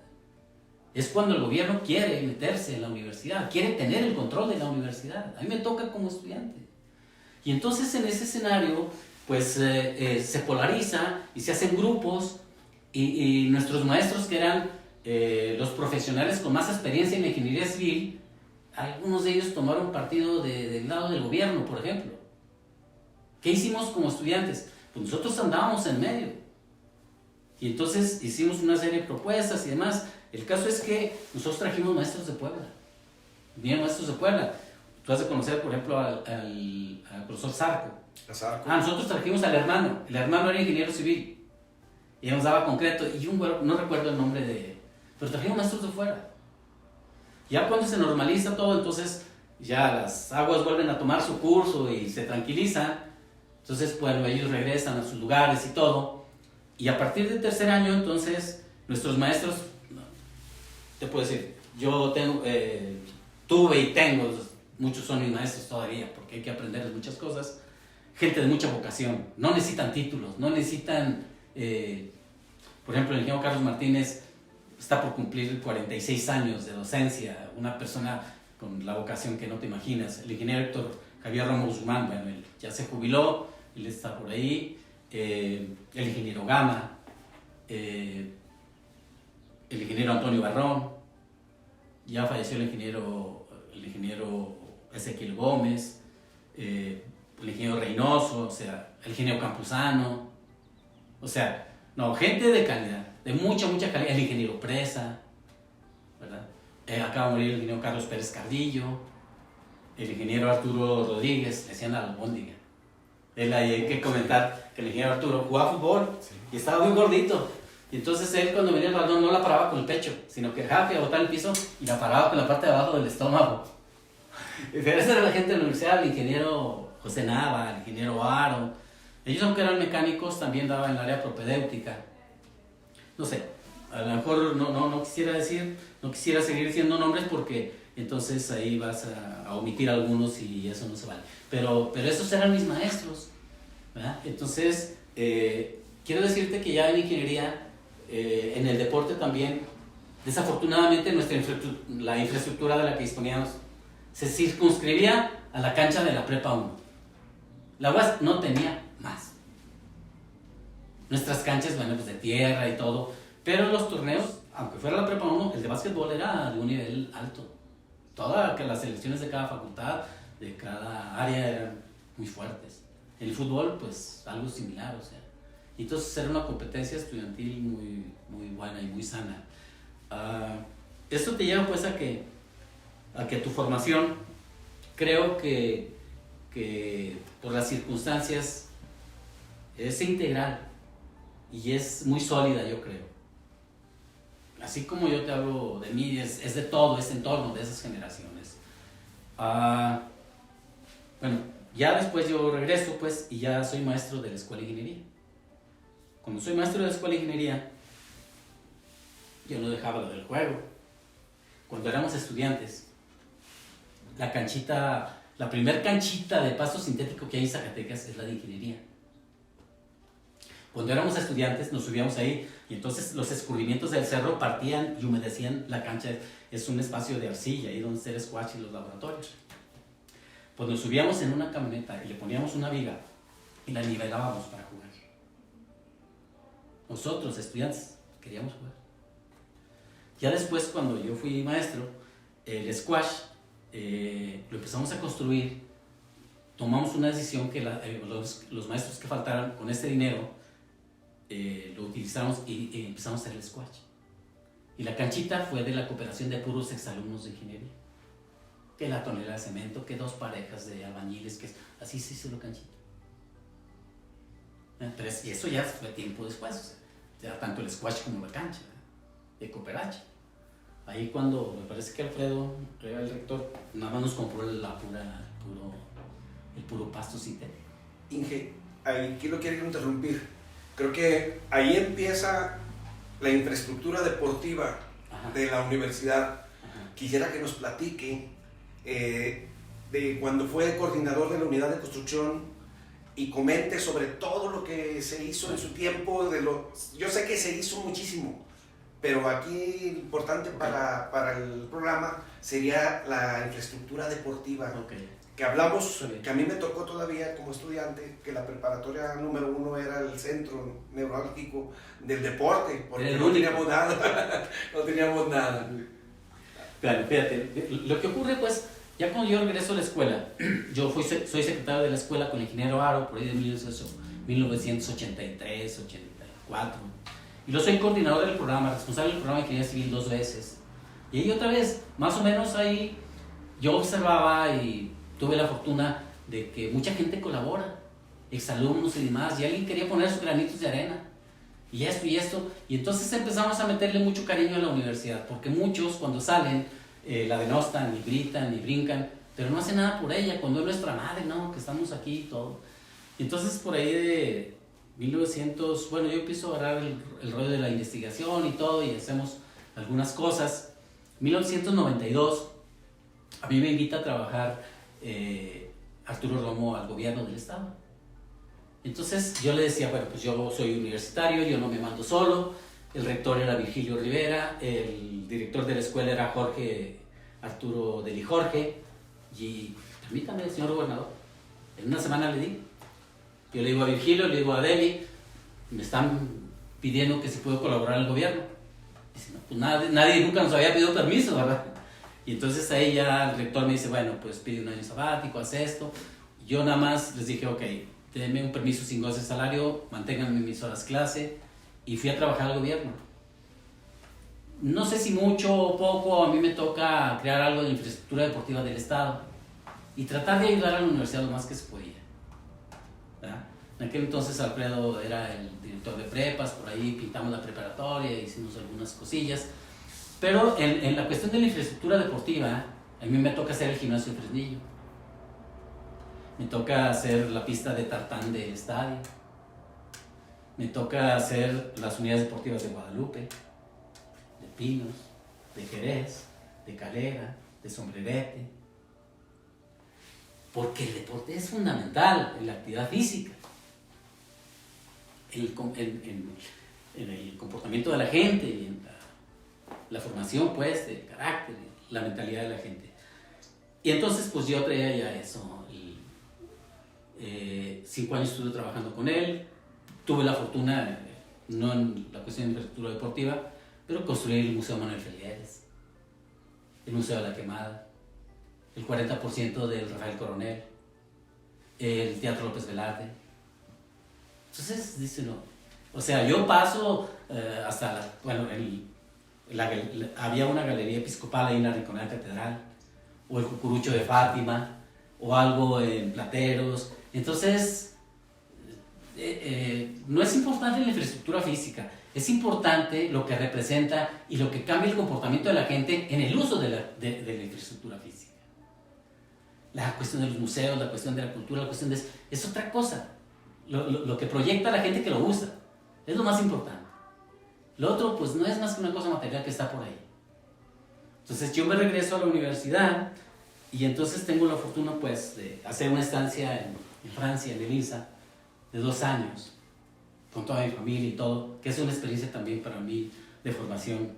Es cuando el gobierno quiere meterse en la universidad, quiere tener el control de la universidad. A mí me toca como estudiante. Y entonces en ese escenario, pues se polariza y se hacen grupos y nuestros maestros que eran los profesionales con más experiencia en la ingeniería civil, algunos de ellos tomaron partido del lado del gobierno, por ejemplo. ¿Qué hicimos como estudiantes? Pues nosotros andábamos en medio. Y entonces hicimos una serie de propuestas y demás. El caso es que nosotros trajimos maestros de Puebla. Bien, maestros de Puebla. Tú has de conocer, por ejemplo, al profesor Zarco. Nosotros trajimos al hermano. El hermano era ingeniero civil. Y él nos daba concreto. Y un güero, no recuerdo el nombre de... Pero trajimos maestros de fuera. Ya cuando se normaliza todo, entonces ya las aguas vuelven a tomar su curso y se tranquilizan. Entonces, bueno, ellos regresan a sus lugares y todo. Y a partir del tercer año, entonces, nuestros maestros, te puedo decir, yo tuve y tengo, muchos son mis maestros todavía, porque hay que aprender muchas cosas, gente de mucha vocación, no necesitan títulos, no necesitan, por ejemplo, el ingeniero Carlos Martínez está por cumplir 46 años de docencia, una persona con la vocación que no te imaginas. El ingeniero Héctor Javier Romo Guzmán, bueno, él ya se jubiló, él está por ahí. El ingeniero Gama, el ingeniero Antonio Barrón, ya falleció el ingeniero Ezequiel Gómez, el ingeniero Reynoso, o sea, el ingeniero Campuzano, o sea, no, gente de calidad, de mucha calidad, el ingeniero Presa, ¿verdad? Acaba de morir el ingeniero Carlos Pérez Cardillo, el ingeniero Arturo Rodríguez, le decían la albóndiga. Él ahí hay que comentar que el ingeniero Arturo jugaba fútbol y estaba muy gordito. Y entonces él cuando venía el balón no la paraba con el pecho, sino que dejaba que botara el piso y la paraba con la parte de abajo del estómago. Pero esa era la gente de la universidad, el ingeniero José Nava, el ingeniero Aro. Ellos, aunque eran mecánicos, también daban en el área propedéutica. No sé, a lo mejor no quisiera decir, no quisiera seguir diciendo nombres porque entonces ahí vas a omitir algunos y eso no se vale. Pero esos eran mis maestros, ¿verdad? Entonces, quiero decirte que ya en ingeniería, en el deporte también, desafortunadamente la infraestructura de la que disponíamos se circunscribía a la cancha de la Prepa 1. La UAS no tenía más. Nuestras canchas, bueno, pues de tierra y todo, pero los torneos, aunque fuera la Prepa 1, el de básquetbol era de un nivel alto. Que las selecciones de cada facultad, de cada área eran muy fuertes. En el fútbol, pues algo similar, o sea. Entonces era una competencia estudiantil muy buena y muy sana. Esto te lleva pues a que tu formación, creo que por las circunstancias es integral y es muy sólida, yo creo. Así como yo te hablo de mí, es de todo ese entorno, de esas generaciones. Bueno, ya después yo regreso pues y ya soy maestro de la Escuela de Ingeniería. Cuando soy maestro de la Escuela de Ingeniería, yo no dejaba lo del juego. Cuando éramos estudiantes, la primer canchita de pasto sintético que hay en Zacatecas es la de Ingeniería. Cuando éramos estudiantes nos subíamos ahí y entonces los escurrimientos del cerro partían y humedecían la cancha. Es un espacio de arcilla, ahí donde está el squash y los laboratorios. Pues nos subíamos en una camioneta y le poníamos una viga y la nivelábamos para jugar. Nosotros, estudiantes, queríamos jugar. Ya después, cuando yo fui maestro, el squash lo empezamos a construir. Tomamos una decisión que los maestros que faltaran con este dinero lo utilizamos y empezamos a hacer el squash. Y la canchita fue de la cooperación de puros exalumnos de ingeniería. Que la tonelada de cemento, que 2 parejas de albañiles, que así se hizo la canchita. Y eso ya fue tiempo después, o sea, ya tanto el squash como la cancha de cooperacha. Ahí cuando me parece que Alfredo, el rector, nada más nos compró el puro pasto sintético. Inge, aquí lo quiero interrumpir. Creo que ahí empieza la infraestructura deportiva de la universidad. Quisiera que nos platique de cuando fue coordinador de la unidad de construcción y comente sobre todo lo que se hizo en su tiempo. Yo sé que se hizo muchísimo, pero aquí importante para el programa sería la infraestructura deportiva. Okay. que hablamos, que a mí me tocó todavía como estudiante, que la preparatoria número 1 era el centro neurálgico del deporte, porque no teníamos nada, no teníamos nada. Claro, fíjate, lo que ocurre pues, ya cuando yo regreso a la escuela, yo soy secretario de la escuela con el ingeniero Aro, por ahí de 1983, 84, y yo soy coordinador del programa, responsable del programa de Ingeniería Civil 2 veces. Y ahí otra vez, más o menos ahí, yo observaba y tuve la fortuna de que mucha gente colabora, exalumnos y demás, y alguien quería poner sus granitos de arena, y esto, y entonces empezamos a meterle mucho cariño a la universidad, porque muchos cuando salen la denostan, y gritan, y brincan, pero no hacen nada por ella, cuando es nuestra madre, ¿no? Que estamos aquí y todo. Y entonces por ahí de 1900, bueno, yo empiezo a agarrar el rollo de la investigación y todo, y hacemos algunas cosas. 1992, a mí me invita a trabajar Arturo Romo al gobierno del estado. Entonces yo le decía, bueno, pues yo soy universitario, yo no me mando solo, el rector era Virgilio Rivera, el director de la escuela era Jorge Arturo Deli Jorge, y permítame, señor gobernador, en una semana le di. Yo le digo a Virgilio, le digo a Deli, me están pidiendo que si puedo colaborar en el gobierno. Dice, no, pues nadie nunca nos había pedido permiso, ¿verdad? Y entonces ahí ya el rector me dice, bueno, pues pide un año sabático, haz esto. Yo nada más les dije, ok, denme un permiso sin goce de salario, manténganme mis horas clase, y fui a trabajar al gobierno. No sé si mucho o poco, a mí me toca crear algo de infraestructura deportiva del estado y tratar de ayudar a la universidad lo más que se podía, ¿verdad? En aquel entonces Alfredo era el director de prepas, por ahí pintamos la preparatoria, hicimos algunas cosillas, pero en la cuestión de la infraestructura deportiva, a mí me toca hacer el gimnasio de Fresnillo. Me toca hacer la pista de tartán del estadio. Me toca hacer las unidades deportivas de Guadalupe, de Pinos, de Jerez, de Calera, de Sombrerete. Porque el deporte es fundamental en la actividad física, en el comportamiento de la gente, y en la formación pues, del carácter, la mentalidad de la gente. Y entonces pues yo traía ya eso. 5 años estuve trabajando con él, tuve la fortuna, no en la cuestión de infraestructura deportiva, pero construir el Museo Manuel Felgueres, el Museo de la Quemada, el 40% del Rafael Coronel, el Teatro López Velarde. Entonces, dice no, o sea, yo paso hasta, había una galería episcopal ahí en la Rinconada Catedral, o el Cucurucho de Fátima, o algo en Plateros. Entonces, no es importante la infraestructura física, es importante lo que representa y lo que cambia el comportamiento de la gente en el uso de la infraestructura física. La cuestión de los museos, la cuestión de la cultura, la cuestión es otra cosa. Lo que proyecta la gente que lo usa es lo más importante. Lo otro, pues, no es más que una cosa material que está por ahí. Entonces, yo me regreso a la universidad y entonces tengo la fortuna, pues, de hacer una estancia en Francia, en el INSA, de 2 años, con toda mi familia y todo, que es una experiencia también para mí de formación.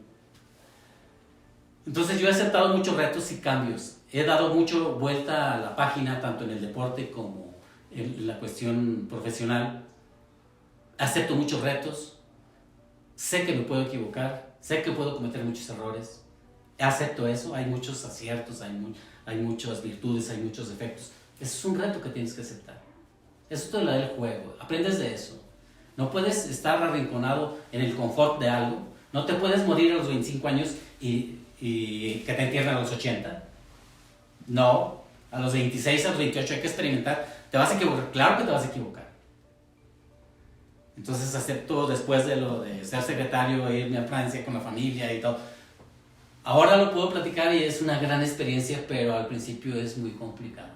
Entonces yo he aceptado muchos retos y cambios. He dado mucho vuelta a la página, tanto en el deporte como en la cuestión profesional. Acepto muchos retos. Sé que me puedo equivocar. Sé que puedo cometer muchos errores. Acepto eso. Hay muchos aciertos, hay muchas virtudes, hay muchos defectos. Eso es un reto que tienes que aceptar. Eso te lo da el juego. Aprendes de eso. No puedes estar arrinconado en el confort de algo. No te puedes morir a los 25 años y que te entierren a los 80. No. A los 26, a los 28 hay que experimentar. ¿Te vas a equivocar? Claro que te vas a equivocar. Entonces acepto, después de lo de ser secretario, irme a Francia con la familia y todo. Ahora lo puedo platicar y es una gran experiencia, pero al principio es muy complicado.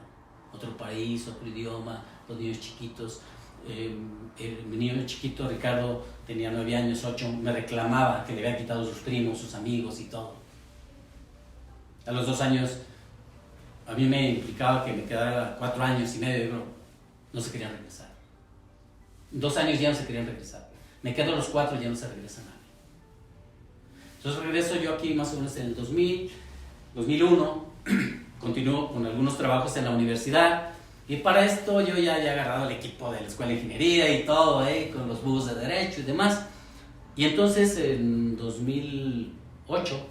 Otro país, otro idioma, los niños chiquitos. Mi niño chiquito, Ricardo, tenía 9 años, 8, me reclamaba que le había quitado sus primos, sus amigos y todo. A los 2 años, a mí me implicaba que me quedara 4 años y medio, pero no se querían regresar. 2 años ya no se querían regresar. Me quedo a los 4 y ya no se regresa nadie. Entonces regreso yo aquí más o menos en el 2000, 2001, continúo con algunos trabajos en la universidad. Y para esto yo ya he agarrado el equipo de la Escuela de Ingeniería y todo, con los bus de Derecho y demás. Y entonces en 2008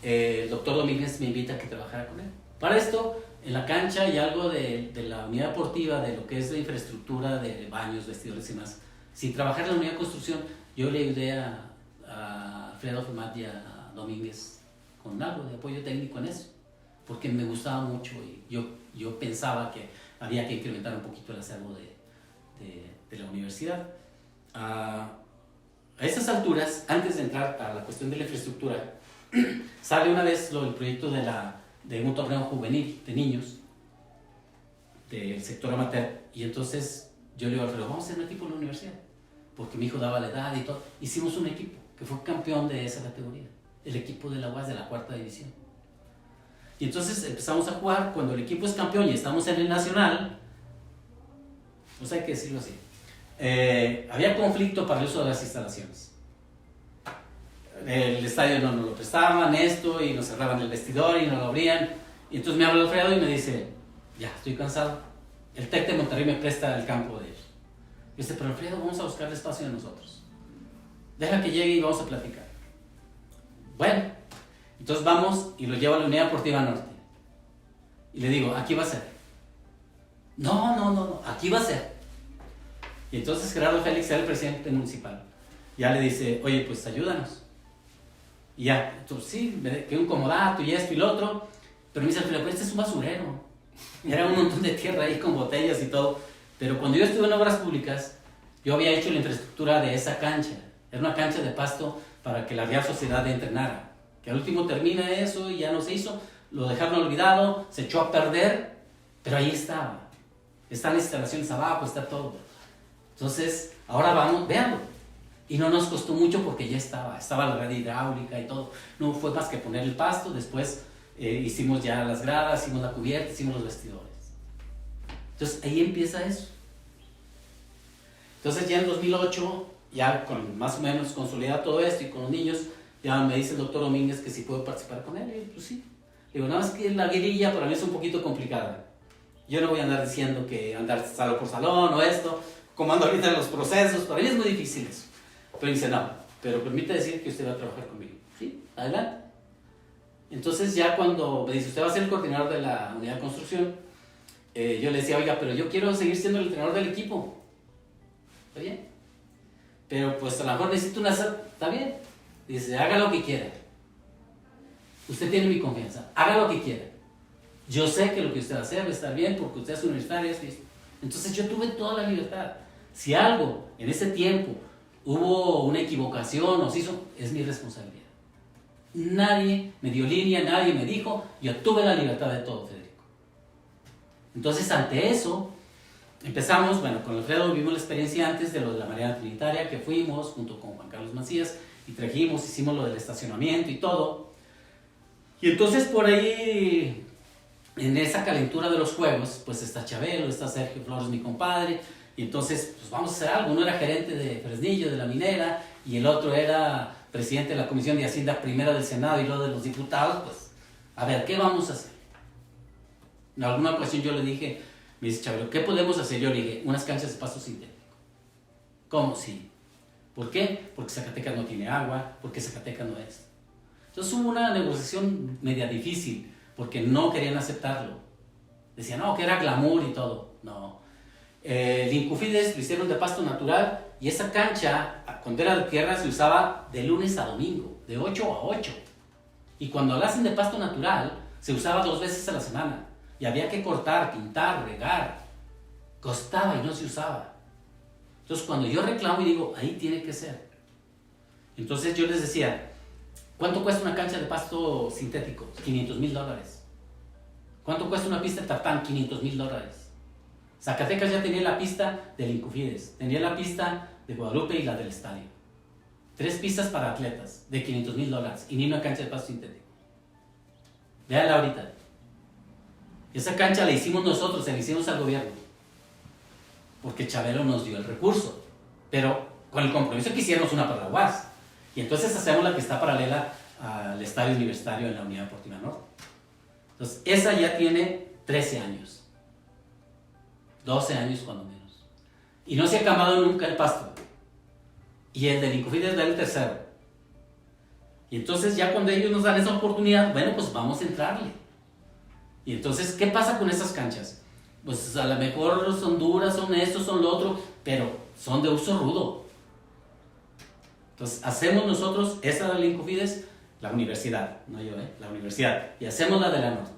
el doctor Domínguez me invita a que trabajara con él. Para esto, en la cancha y algo de la unidad deportiva, de lo que es la infraestructura de baños, vestidores y más. Sin trabajar en la unidad de construcción, yo le ayudé a Alfredo Femat y a Domínguez con algo de apoyo técnico en eso, porque me gustaba mucho y yo pensaba que había que incrementar un poquito el acervo de la universidad. A esas alturas, antes de entrar a la cuestión de la infraestructura, sale una vez el proyecto de un torneo juvenil de niños del sector amateur, y entonces yo le digo a Alfredo, vamos a hacer un equipo en la universidad, porque mi hijo daba la edad y todo. Hicimos un equipo que fue campeón de esa categoría, el equipo de la UAS de la 4ª división. Y entonces empezamos a jugar. Cuando el equipo es campeón y estamos en el nacional, pues hay que decirlo así, había conflicto para el uso de las instalaciones. El estadio no nos lo prestaban, esto, y nos cerraban el vestidor y no lo abrían. Y entonces me habla Alfredo y me dice, ya, estoy cansado, el TEC de Monterrey me presta el campo de ellos. Y dice, pero Alfredo, vamos a buscar el espacio de nosotros, deja que llegue y vamos a platicar. Bueno, entonces vamos y lo llevo a la Unidad Deportiva Norte. Y le digo, aquí va a ser. No, aquí va a ser. Y entonces Gerardo Félix era el presidente municipal. Ya le dice, oye, pues ayúdanos. Y ya, entonces sí, que un comodato y esto y lo otro. Pero me dice, pero este es un basurero. Y era un montón de tierra ahí con botellas y todo. Pero cuando yo estuve en obras públicas, yo había hecho la infraestructura de esa cancha. Era una cancha de pasto para que la Real Sociedad entrenara. Que al último termina eso y ya no se hizo, lo dejaron olvidado, se echó a perder, pero ahí estaba. Están las instalaciones abajo, está todo. Entonces, ahora vamos, véanlo. Y no nos costó mucho porque ya estaba la red hidráulica y todo. No fue más que poner el pasto, después hicimos ya las gradas, hicimos la cubierta, hicimos los vestidores. Entonces, ahí empieza eso. Entonces, ya en 2008, ya con más o menos consolidado todo esto y con los niños, ya me dice el doctor Domínguez que si puedo participar con él. Y pues sí. Le digo, nada más que la guerrilla para mí es un poquito complicada. Yo no voy a andar diciendo que andar salón por salón o esto, como ando ahorita en los procesos, para mí es muy difícil eso. Pero dice, no, pero permite decir que usted va a trabajar conmigo. Sí, adelante. Entonces ya cuando me dice, usted va a ser el coordinador de la unidad de construcción, yo le decía, oiga, pero yo quiero seguir siendo el entrenador del equipo. ¿Está bien? Pero pues a lo mejor necesito una... ¿Está bien? Dice, haga lo que quiera. Usted tiene mi confianza. Haga lo que quiera. Yo sé que lo que usted va a hacer va a estar bien porque usted es universitario. Entonces yo tuve toda la libertad. Si algo en ese tiempo hubo una equivocación o se hizo, es mi responsabilidad. Nadie me dio línea, nadie me dijo. Yo tuve la libertad de todo, Federico. Entonces ante eso empezamos, bueno, con Alfredo vivimos la experiencia antes de lo de la Mariana Trinitaria, que fuimos junto con Juan Carlos Macías y trajimos, hicimos lo del estacionamiento y todo. Y entonces por ahí, en esa calentura de los juegos, pues está Chabelo, está Sergio Flores, mi compadre, y entonces pues vamos a hacer algo. Uno era gerente de Fresnillo, de la minera, y el otro era presidente de la Comisión de Hacienda Primera del Senado y luego de los diputados. Pues, a ver, ¿qué vamos a hacer? En alguna ocasión yo le dije, me dice Chabelo, ¿qué podemos hacer? Yo le dije, unas canchas de pasto sintético. ¿Cómo? Sí. ¿Por qué? Porque Zacatecas no tiene agua, porque Zacatecas no es. Entonces hubo una negociación media difícil, porque no querían aceptarlo. Decían, no, que era glamour y todo. No. El Incufides lo hicieron de pasto natural, y esa cancha, cuando era de tierra, se usaba de lunes a domingo, de 8 a 8. Y cuando la hacen de pasto natural, se usaba 2 veces a la semana. Y había que cortar, pintar, regar. Costaba y no se usaba. Entonces cuando yo reclamo y digo, ahí tiene que ser. Entonces yo les decía, ¿cuánto cuesta una cancha de pasto sintético? $500,000. ¿Cuánto cuesta una pista de tartán? $500,000. Zacatecas ya tenía la pista del Incufides, tenía la pista de Guadalupe y la del estadio. 3 pistas para atletas de $500,000 y ni una cancha de pasto sintético. Véanla ahorita. Esa cancha la hicimos nosotros, se la hicimos al gobierno, porque Chabelo nos dio el recurso, pero con el compromiso que hiciéramos una para la UAS. Y entonces hacemos la que está paralela al estadio universitario en la Unidad Deportiva Norte. Entonces, esa ya tiene 13 años, 12 años cuando menos. Y no se ha acabado nunca el pasto. Y el del Incofides da el tercero. Y entonces ya cuando ellos nos dan esa oportunidad, bueno, pues vamos a entrarle. Y entonces, ¿qué pasa con esas canchas? Pues a lo mejor son duras, son esto, son lo otro, pero son de uso rudo. Entonces, hacemos nosotros esa del Incofides, la universidad, no yo, la universidad, y hacemos la de la norte.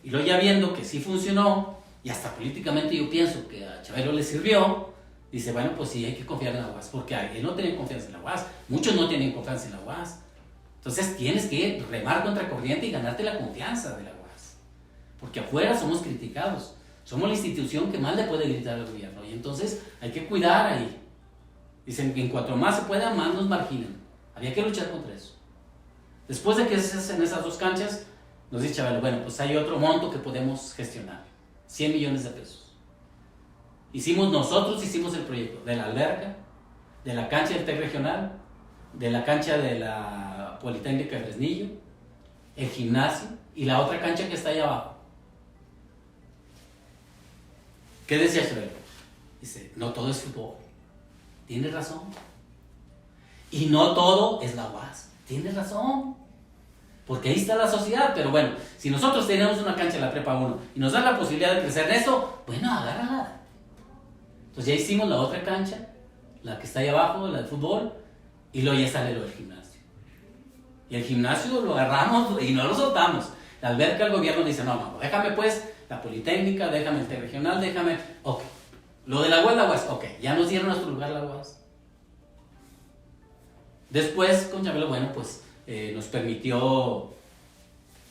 Y luego ya viendo que sí funcionó, y hasta políticamente yo pienso que a Chabelo le sirvió, dice, bueno, pues sí, hay que confiar en la UAS, porque él no tenía confianza en la UAS, muchos no tienen confianza en la UAS. Entonces tienes que remar contra corriente y ganarte la confianza de la UAS, porque afuera somos criticados, somos la institución que más le puede gritar al gobierno, y entonces hay que cuidar ahí. Dicen que en cuanto más se pueda, más nos marginan. Había que luchar contra eso. Después de que se hacen esas dos canchas, nos dice Chabelo, bueno, pues hay otro monto que podemos gestionar, 100 millones de pesos. Nosotros hicimos el proyecto de la alberca, de la cancha del TEC regional, de la cancha de la Politécnica de Fresnillo, el gimnasio y la otra cancha que está ahí abajo. ¿Qué decía Chabelo? Dice, no todo es fútbol. Tiene razón. Y no todo es la UAS. Tiene razón. Porque ahí está la sociedad. Pero bueno, si nosotros tenemos una cancha en la Prepa 1 y nos dan la posibilidad de crecer en eso, bueno, agárrala. Entonces ya hicimos la otra cancha, la que está ahí abajo, la de fútbol, y luego ya sale lo del gimnasio. Y el gimnasio lo agarramos y no lo soltamos. La alberca, el gobierno dice, no, déjame pues la Politécnica, déjame el TEC regional, déjame... Ok. Lo de la UAS, ok, ya nos dieron nuestro lugar la UAS. Después, con Chabelo, bueno, pues nos permitió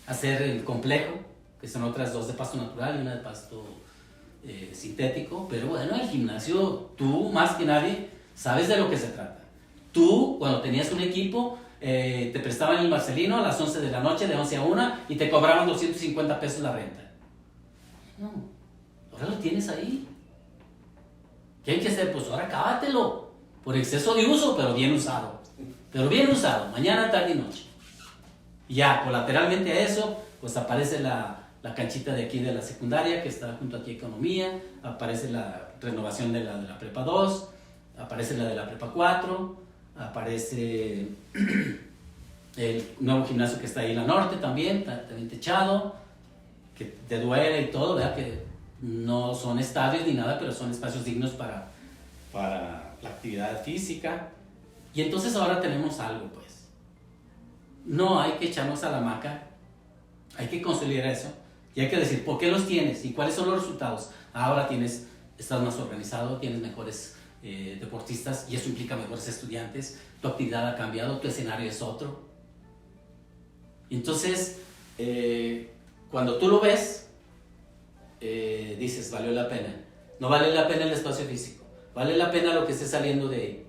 hacer el complejo, que son otras dos de pasto natural y una de pasto sintético. Pero bueno, el gimnasio, tú más que nadie sabes de lo que se trata. Tú, cuando tenías un equipo, te prestaban el Marcelino a las 11 de la noche, de 11 a 1, y te cobraban 250 pesos la renta. No, ahora lo tienes ahí. ¿Qué hay que hacer? Pues ahora cábatelo, por exceso de uso, pero bien usado. Pero bien usado, mañana, tarde y noche. Y ya, colateralmente a eso, pues aparece la canchita de aquí de la secundaria, que está junto aquí a Economía, aparece la renovación de la Prepa 2, aparece la de la Prepa 4, aparece el nuevo gimnasio que está ahí en la norte también techado, que te duele y todo, ¿verdad? Que no son estadios ni nada, pero son espacios dignos para la actividad física. Y entonces ahora tenemos algo, pues. No hay que echarnos a la hamaca, hay que consolidar eso y hay que decir por qué los tienes y cuáles son los resultados. Ahora estás más organizado, tienes mejores deportistas y eso implica mejores estudiantes, tu actividad ha cambiado, tu escenario es otro. Entonces, cuando tú lo ves, dices, valió la pena. No vale la pena el espacio físico, vale la pena lo que esté saliendo de ahí.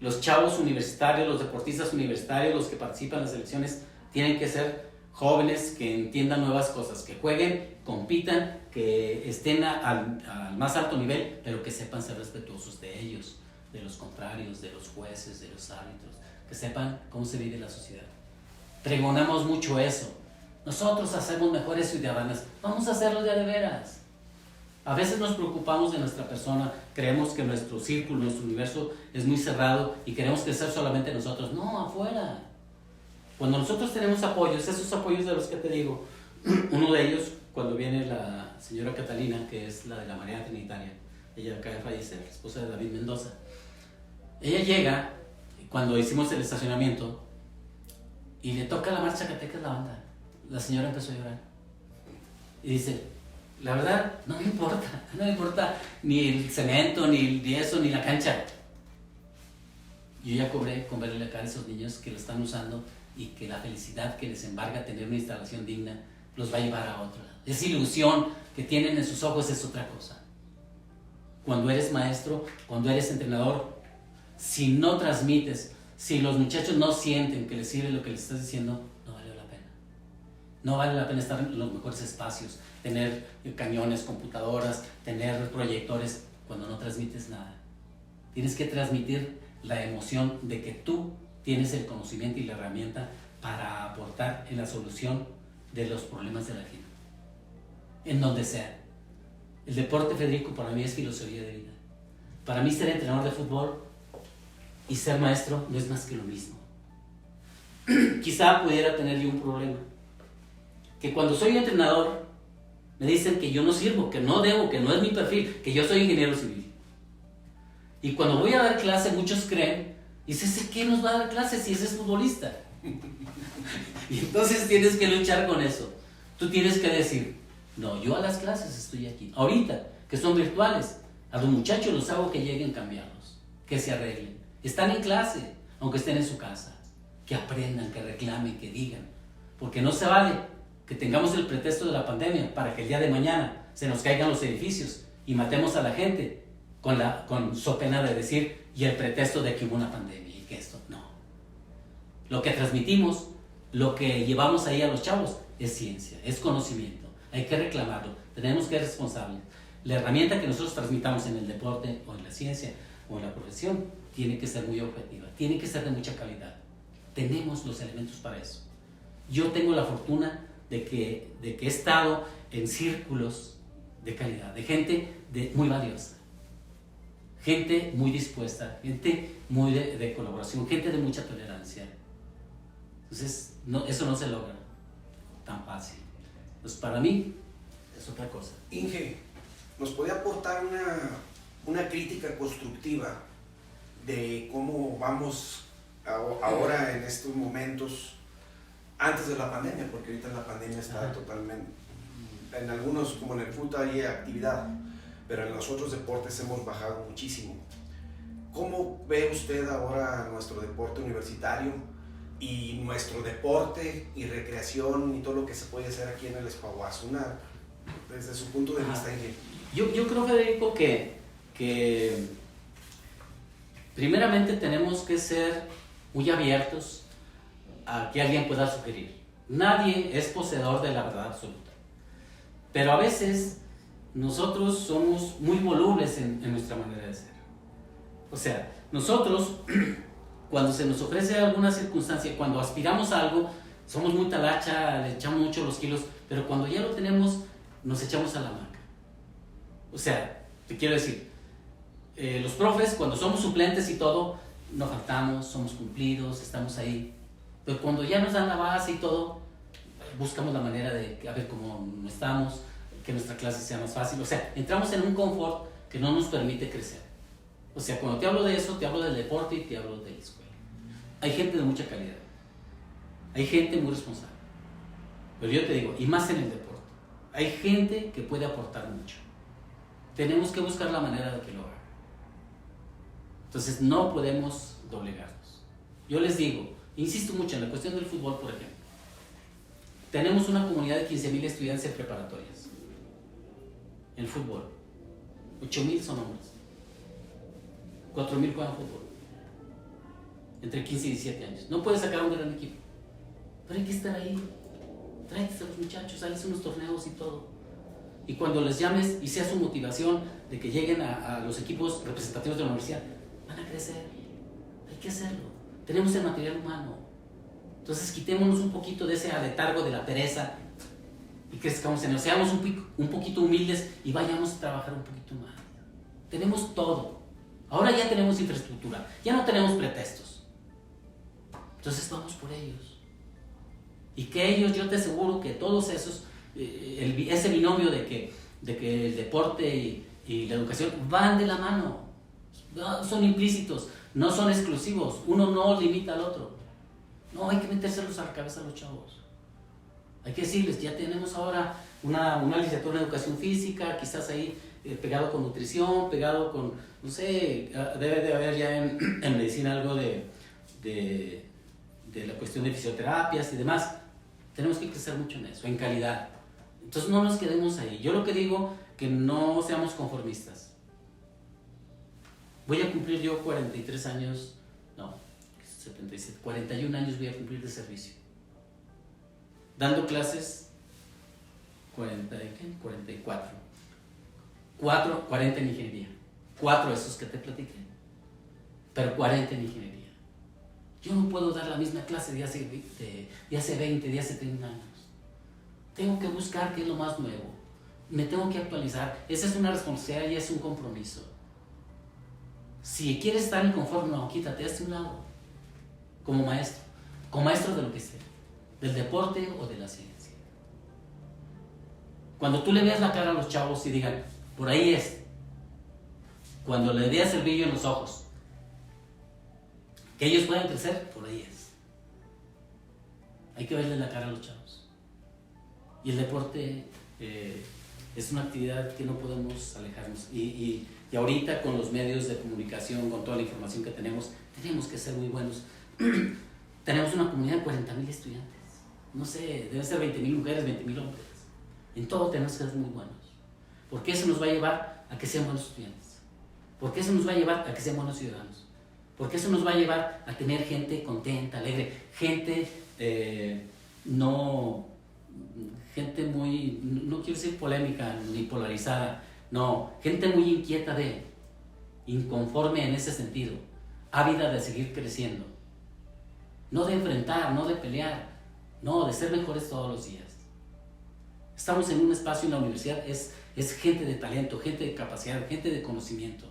Los chavos universitarios, los deportistas universitarios, los que participan en las selecciones, tienen que ser jóvenes que entiendan nuevas cosas, que jueguen, compitan, que estén al más alto nivel, pero que sepan ser respetuosos de ellos, de los contrarios, de los jueces, de los árbitros, que sepan cómo se vive la sociedad. Pregonamos mucho eso. Nosotros hacemos mejores ciudadanas, vamos a hacerlo de veras. A veces nos preocupamos de nuestra persona, creemos que nuestro círculo, nuestro universo es muy cerrado y queremos crecer solamente nosotros. No, afuera. Cuando nosotros tenemos apoyos, esos apoyos de los que te digo, uno de ellos, cuando viene la señora Catalina, que es la de la María Trinitaria, ella acaba de fallecer, la esposa de David Mendoza. Ella llega, cuando hicimos el estacionamiento, y le toca la marcha Zacatecas la banda. La señora empezó a llorar. Y dice, la verdad, no me importa ni el cemento, ni eso, ni la cancha. Yo ya cobré con verle la cara a esos niños que lo están usando y que la felicidad que les embarga tener una instalación digna los va a llevar a otro lado. Esa ilusión que tienen en sus ojos es otra cosa. Cuando eres maestro, cuando eres entrenador, si no transmites, si los muchachos no sienten que les sirve lo que les estás diciendo, no vale la pena. No vale la pena estar en los mejores espacios, tener cañones, computadoras, tener proyectores, cuando no transmites nada. Tienes que transmitir la emoción de que tú tienes el conocimiento y la herramienta para aportar en la solución de los problemas de la gente, en donde sea. El deporte, Federico, para mí es filosofía de vida. Para mí ser entrenador de fútbol y ser maestro no es más que lo mismo. Quizá pudiera tener yo un problema, que cuando soy entrenador me dicen que yo no sirvo, que no debo, que no es mi perfil, que yo soy ingeniero civil. Y cuando voy a dar clase muchos creen, dice, ¿ese qué nos va a dar clase si ese es futbolista? Y entonces tienes que luchar con eso. Tú tienes que decir, no, yo a las clases estoy aquí. Ahorita, que son virtuales, a los muchachos los hago que lleguen, cambiarlos, que se arreglen. Están en clase, aunque estén en su casa. Que aprendan, que reclamen, que digan. Porque no se vale que tengamos el pretexto de la pandemia para que el día de mañana se nos caigan los edificios y matemos a la gente con so pena de decir y el pretexto de que hubo una pandemia y que esto, no. Lo que transmitimos, lo que llevamos ahí a los chavos es ciencia, es conocimiento. Hay que reclamarlo, tenemos que ser responsables. La herramienta que nosotros transmitamos en el deporte o en la ciencia o en la profesión tiene que ser muy objetiva, tiene que ser de mucha calidad. Tenemos los elementos para eso. Yo tengo la fortuna de que he estado en círculos de calidad, de gente muy valiosa, gente muy dispuesta, gente muy de colaboración, gente de mucha tolerancia. Entonces, eso no se logra tan fácil. Entonces, para mí, es otra cosa. Inge, ¿nos puede aportar una crítica constructiva de cómo vamos ahora en estos momentos antes de la pandemia? Porque ahorita la pandemia está totalmente, en algunos como en el fútbol hay actividad, pero en los otros deportes hemos bajado muchísimo. ¿Cómo ve usted ahora nuestro deporte universitario y nuestro deporte y recreación y todo lo que se puede hacer aquí en el Espaguazo? Desde su punto de vista, Inge. Yo creo, Federico, que primeramente tenemos que ser muy abiertos a que alguien pueda sugerir. Nadie es poseedor de la verdad absoluta. Pero a veces nosotros somos muy volubles en nuestra manera de ser. O sea, nosotros, cuando se nos ofrece alguna circunstancia, cuando aspiramos a algo, somos muy talacha, le echamos mucho los kilos, pero cuando ya lo tenemos, nos echamos a la hamaca. O sea, te quiero decir, los profes, cuando somos suplentes y todo, no faltamos, somos cumplidos, estamos ahí. Pero cuando ya nos dan la base y todo, buscamos la manera de a ver cómo no estamos, que nuestra clase sea más fácil. O sea, entramos en un confort que no nos permite crecer. O sea, cuando te hablo de eso, te hablo del deporte y te hablo de la escuela. Hay gente de mucha calidad. Hay gente muy responsable. Pero yo te digo, y más en el deporte, hay gente que puede aportar mucho. Tenemos que buscar la manera de que lo haga. Entonces no podemos doblegarnos. Yo les digo, insisto mucho en la cuestión del fútbol, por ejemplo. Tenemos una comunidad de 15,000 estudiantes en preparatorias. En fútbol. 8,000 son hombres. 4,000 juegan fútbol. Entre 15 y 17 años. No puedes sacar un gran equipo. Pero hay que estar ahí. Tráete a los muchachos, hazles unos torneos y todo. Y cuando les llames y sea su motivación de que lleguen a los equipos representativos de la universidad, van a crecer. Hay que hacerlo. Tenemos el material humano. Entonces quitémonos un poquito de ese aletargo de la pereza y crezcamos en él. Seamos un poquito humildes y vayamos a trabajar un poquito más. Tenemos todo. Ahora ya tenemos infraestructura. Ya no tenemos pretextos. Entonces vamos por ellos. Y que ellos, yo te aseguro que todos esos, ese binomio de que el deporte y la educación van de la mano. Son implícitos, no son exclusivos. Uno no limita al otro. No, hay que metérselos a la cabeza a los chavos. Hay que decirles, ya tenemos ahora una licenciatura en educación física, quizás ahí pegado con nutrición, pegado con, no sé, debe de haber ya en medicina algo de la cuestión de fisioterapias y demás. Tenemos que crecer mucho en eso, en calidad. Entonces no nos quedemos ahí. Yo lo que digo, que no seamos conformistas. Voy a cumplir yo 43 años, no, 77, 41 años voy a cumplir de servicio. Dando clases, 44. 40 en ingeniería. 4 esos que te platiqué. Pero 40 en ingeniería. Yo no puedo dar la misma clase de hace 20, de hace 30 años. Tengo que buscar qué es lo más nuevo. Me tengo que actualizar. Esa es una responsabilidad y es un compromiso. Si quieres estar inconforme, no, quítate, hazte un lado. Como maestro de lo que sea, del deporte o de la ciencia. Cuando tú le veas la cara a los chavos y digan, por ahí es. Cuando le veas el brillo en los ojos, que ellos puedan crecer, por ahí es. Hay que verle la cara a los chavos. Y el deporte es una actividad que no podemos alejarnos. Y ahorita con los medios de comunicación, con toda la información que tenemos que ser muy buenos. Tenemos una comunidad de 40,000 estudiantes. No sé, deben ser 20,000 mujeres, 20,000 hombres. En todo tenemos que ser muy buenos. Porque eso nos va a llevar a que sean buenos estudiantes. Porque eso nos va a llevar a que sean buenos ciudadanos. Porque eso nos va a llevar a tener gente contenta, alegre, gente gente muy, no quiero decir polémica ni polarizada, no, gente muy inquieta inconforme en ese sentido, ávida de seguir creciendo, no de enfrentar, no de pelear, no, de ser mejores todos los días. Estamos en un espacio en la universidad, es gente de talento, gente de capacidad, gente de conocimiento.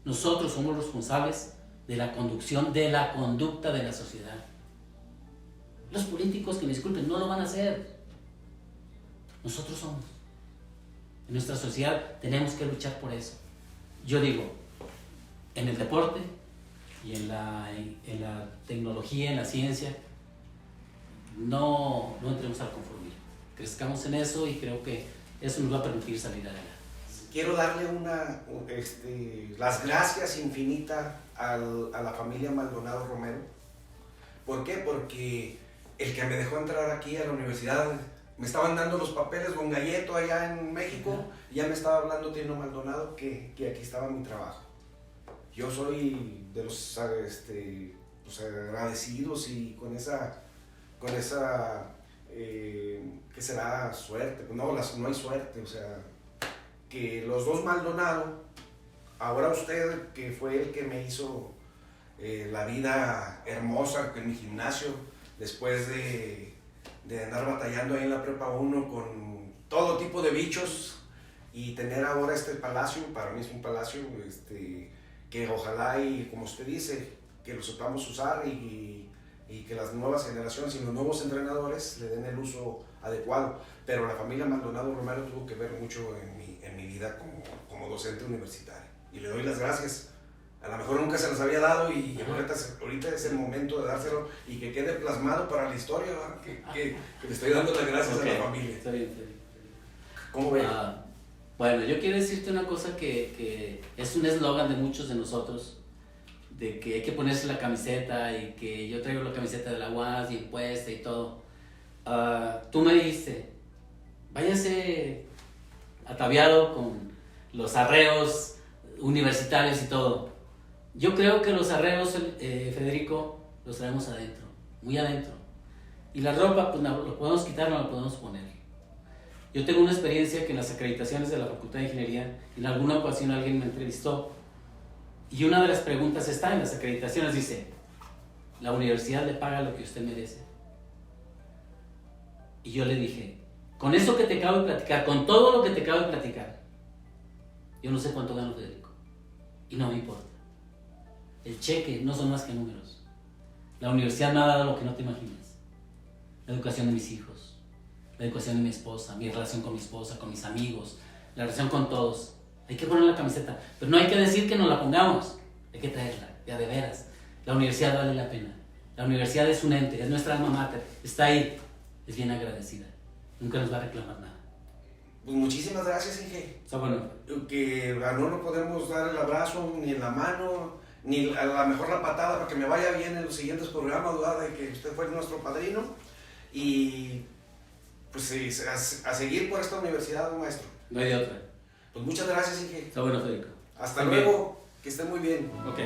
Nosotros somos los responsables de la conducción, de la conducta de la sociedad. Los políticos, que me disculpen, no lo van a hacer. Nosotros somos. En nuestra sociedad tenemos que luchar por eso. Yo digo, en el deporte y en la tecnología, en la ciencia, no entremos al conformismo. Crezcamos en eso y creo que eso nos va a permitir salir adelante. Quiero darle las gracias infinitas a la familia Maldonado Romero. ¿Por qué? Porque el que me dejó entrar aquí a la universidad, me estaban dando los papeles con Galleto allá en México, y ya me estaba hablando Tino Maldonado que aquí estaba mi trabajo. Yo soy de los agradecidos, y con esa ¿qué será? Suerte. No hay suerte, o sea, que los dos Maldonado, ahora usted, que fue el que me hizo la vida hermosa en mi gimnasio, después de andar batallando ahí en la Prepa 1 con todo tipo de bichos, y tener ahora este palacio, para mí es un palacio que ojalá, y como usted dice, que lo sepamos usar, y que las nuevas generaciones y los nuevos entrenadores le den el uso adecuado. Pero la familia Maldonado Romero tuvo que ver mucho en mi vida como docente universitario, y le doy las gracias. A lo mejor nunca se las había dado, y ahorita es el momento de dárselo y que quede plasmado para la historia, que le estoy dando las gracias a la familia. Está bien. ¿Cómo ven? Bueno, yo quiero decirte una cosa que es un eslogan de muchos de nosotros, de que hay que ponerse la camiseta, y que yo traigo la camiseta de la UAS y impuesta y todo. Tú me dijiste, váyase ataviado con los arreos universitarios y todo. Yo creo que los arreos, Federico, los traemos adentro, muy adentro. Y la ropa, pues lo podemos quitar, no lo podemos poner. Yo tengo una experiencia que en las acreditaciones de la Facultad de Ingeniería, en alguna ocasión alguien me entrevistó, y una de las preguntas está en las acreditaciones, dice, ¿la universidad le paga lo que usted merece? Y yo le dije, con eso que te acabo de platicar, con todo lo que te acabo de platicar, yo no sé cuánto gano, Federico, y no me importa. El cheque no son más que números. La universidad me ha dado lo que no te imaginas. La educación de mis hijos, la educación de mi esposa, mi relación con mi esposa, con mis amigos, la relación con todos. Hay que poner la camiseta, pero no hay que decir que nos la pongamos, hay que traerla, ya de veras. La universidad vale la pena. La universidad es un ente, es nuestra alma mater, está ahí, es bien agradecida, nunca nos va a reclamar nada. Pues muchísimas gracias, Inge. Está bueno. Que no nos podemos dar el abrazo, ni en la mano, ni a lo mejor la patada, para que me vaya bien en los siguientes programas, ¿verdad? De que usted fue nuestro padrino, y pues a seguir por esta universidad, maestro. No hay de otra. Pues muchas gracias, Inge. Está bueno, Federico. Hasta luego, que esté muy bien. Ok.